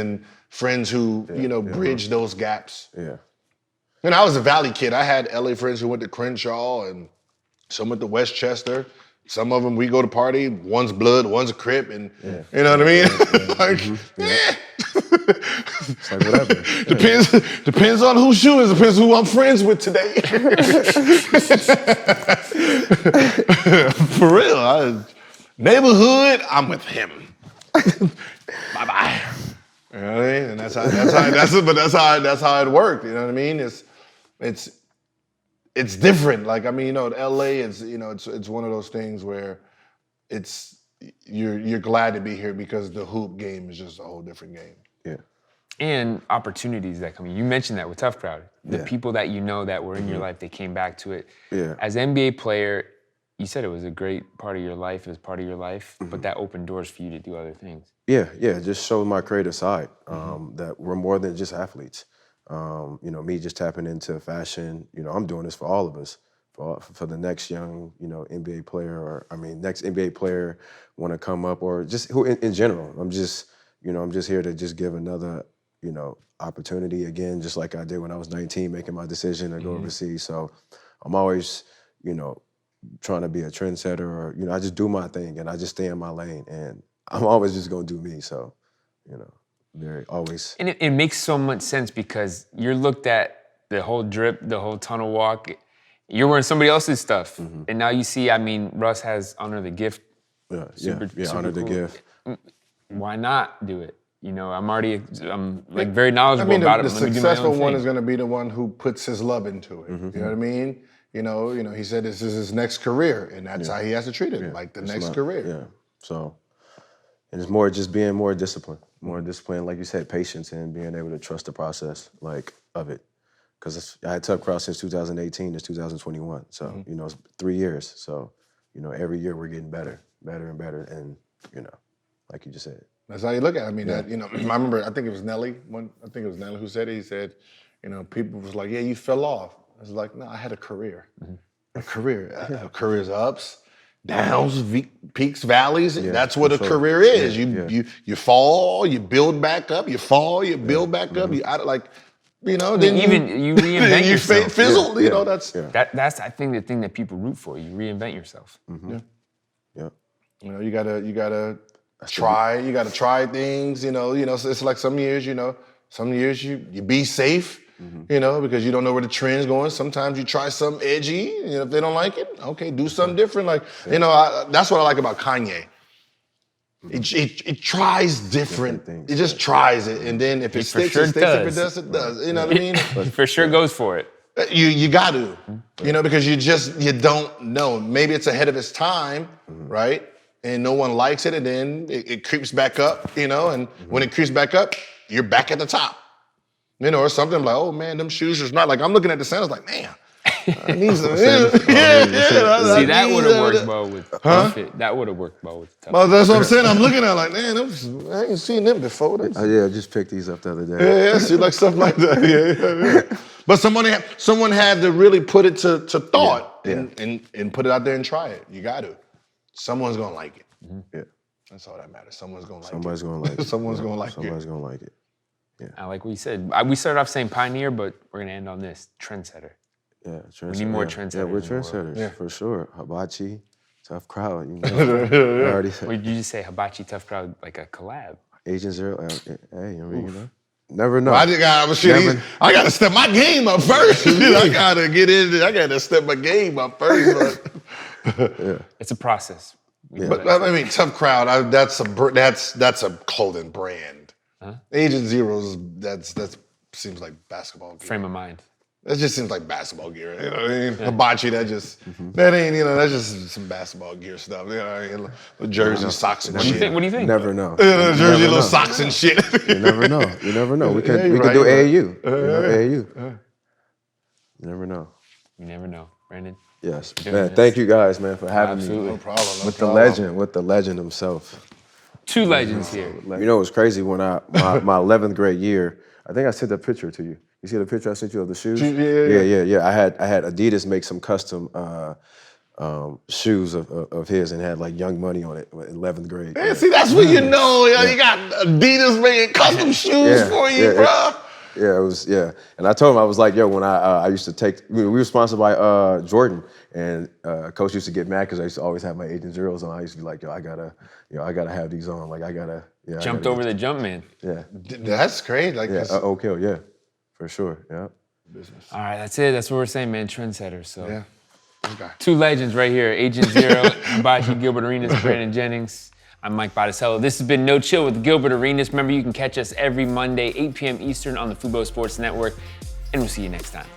who bridge those gaps. Yeah. And I was a Valley kid. I had LA friends who went to Crenshaw and some went to Westchester. Some of them we go to party. One's blood, one's a Crip, and you know what I mean. It's like whatever. Depends on whose shoe is. Depends who I'm friends with today. For real, neighborhood, I'm with him. Bye bye. You know what I mean? And that's how it worked. You know what I mean? It's different. Like, I mean, you know, LA is, you know, it's one of those things where you're glad to be here because the hoop game is just a whole different game. Yeah. And opportunities that come in. You mentioned that with Tough Crowd. The people that you know that were in your life, they came back to it. Yeah. As an NBA player, you said it was a great part of your life, it was part of your life, but that opened doors for you to do other things. Yeah, just show my creative side, that we're more than just athletes. You know, me just tapping into fashion, you know, I'm doing this for all of us, for the next young, you know, NBA player, next NBA player want to come up, or just who in general. I'm just here to just give another, you know, opportunity again, just like I did when I was 19, making my decision to go overseas. So I'm always, you know, trying to be a trendsetter, or, you know, I just do my thing and I just stay in my lane, and I'm always just gonna do me. So, you know, very always. And it makes so much sense because you're looked at the whole drip, the whole tunnel walk. You're wearing somebody else's stuff, and now you see. I mean, Russ has Honor the Gift. Super Honor the Gift. Why not do it? You know, I'm like very knowledgeable about it. The successful one is going to be the one who puts his love into it. You know what I mean? You know, he said this is his next career, and that's how he has to treat it, like the next career. Yeah. So, and it's more just being more disciplined, like you said, patience, and being able to trust the process, like, of it. Because I had Tough Crowd since 2018, it's 2021. So, you know, it's 3 years. So, you know, every year we're getting better and better, and, you know, like you just said. That's how you look at it. I mean, that, you know, I remember, I think it was Nelly who said it. He said, you know, people was like, yeah, you fell off. I was like, no, I had a career. A career. A career's ups, downs, peaks, valleys. That's what a career is. You fall, you build back up. You fall, you build back up. You know, then you reinvent you yourself. fizzle. You know, that's I think the thing that people root for. You reinvent yourself. Yeah. You know, you gotta try. You gotta try things. You know. So it's like some years, you be safe. You know, because you don't know where the trend's going. Sometimes you try something edgy, and if they don't like it, okay, do something different. Like, you know, that's what I like about Kanye. It tries different things. It just tries it, and then if it sticks, it sticks. If it does, it does. You know what I mean? He for sure goes for it. You got to, you know, because you don't know. Maybe it's ahead of its time, right? And no one likes it, and then it creeps back up, you know. And when it creeps back up, you're back at the top. You know, or something like, oh man, them shoes is not like. I'm looking at the sandals like, man, I need some. See, that would have worked well with fit. That would have worked well with tough. Well, that's what I'm saying. I'm looking at it like, man, I ain't seen them before. Yeah, I just picked these up the other day. Yeah, see, like stuff like that. Yeah. But someone had to really put it to thought and put it out there and try it. You got to. Someone's gonna like it. Yeah, that's all that matters. Someone's gonna like Somebody's it. gonna like it. Someone's gonna like Somebody's it. gonna like it. Yeah. I like what you said. We started off saying pioneer, but we're gonna end on this trendsetter. Yeah, We need more trendsetters. Yeah, we're in the world. trendsetters for sure. Hibachi, tough crowd. You know, I already said. What did you just say? Hibachi Tough Crowd, like a collab. Agent Zero. Hey, you know, never know. I gotta step my game up first. I gotta get in. I gotta step my game up first. But It's a process. But I mean, tough crowd. That's a clothing brand. Agent Zero's that seems like basketball gear. Frame of mind. That just seems like basketball gear. You know what I mean? Hibachi. That ain't. You know, that's just some basketball gear stuff. You know, jersey, socks, and shit. What do you think? Never know. Jersey, little socks and shit. You never know. You never know. We can do AAU. AAU. You never know. You never know, Brandon. Yes, man. Thank you guys, man, for having me. No problem. With the legend himself. Two legends here. You know, it was crazy when my 11th grade year. I think I sent a picture to you. You see the picture I sent you of the shoes? Yeah. I had Adidas make some custom shoes of his and had like Young Money on it in 11th grade. Yeah, see, that's what you know. You got Adidas making custom shoes for you, bro. Yeah, it was, And I told him, I was like, yo, when I used to take, we were sponsored by Jordan, and Coach used to get mad because I used to always have my Agent Zeros on. I used to be like, yo, I gotta have these on. Like, Jumped over the jump man. Yeah. That's great. Like, okay, for sure, yeah. Business. All right, that's it. That's what we're saying, man. Trendsetters. So, Yeah. Okay. two legends right here. Agent Zero, Hibachi, Gilbert Arenas, Brandon Jennings. I'm Mike Botticello. This has been No Chill with Gilbert Arenas. Remember, you can catch us every Monday, 8 p.m. Eastern on the Fubo Sports Network, and we'll see you next time.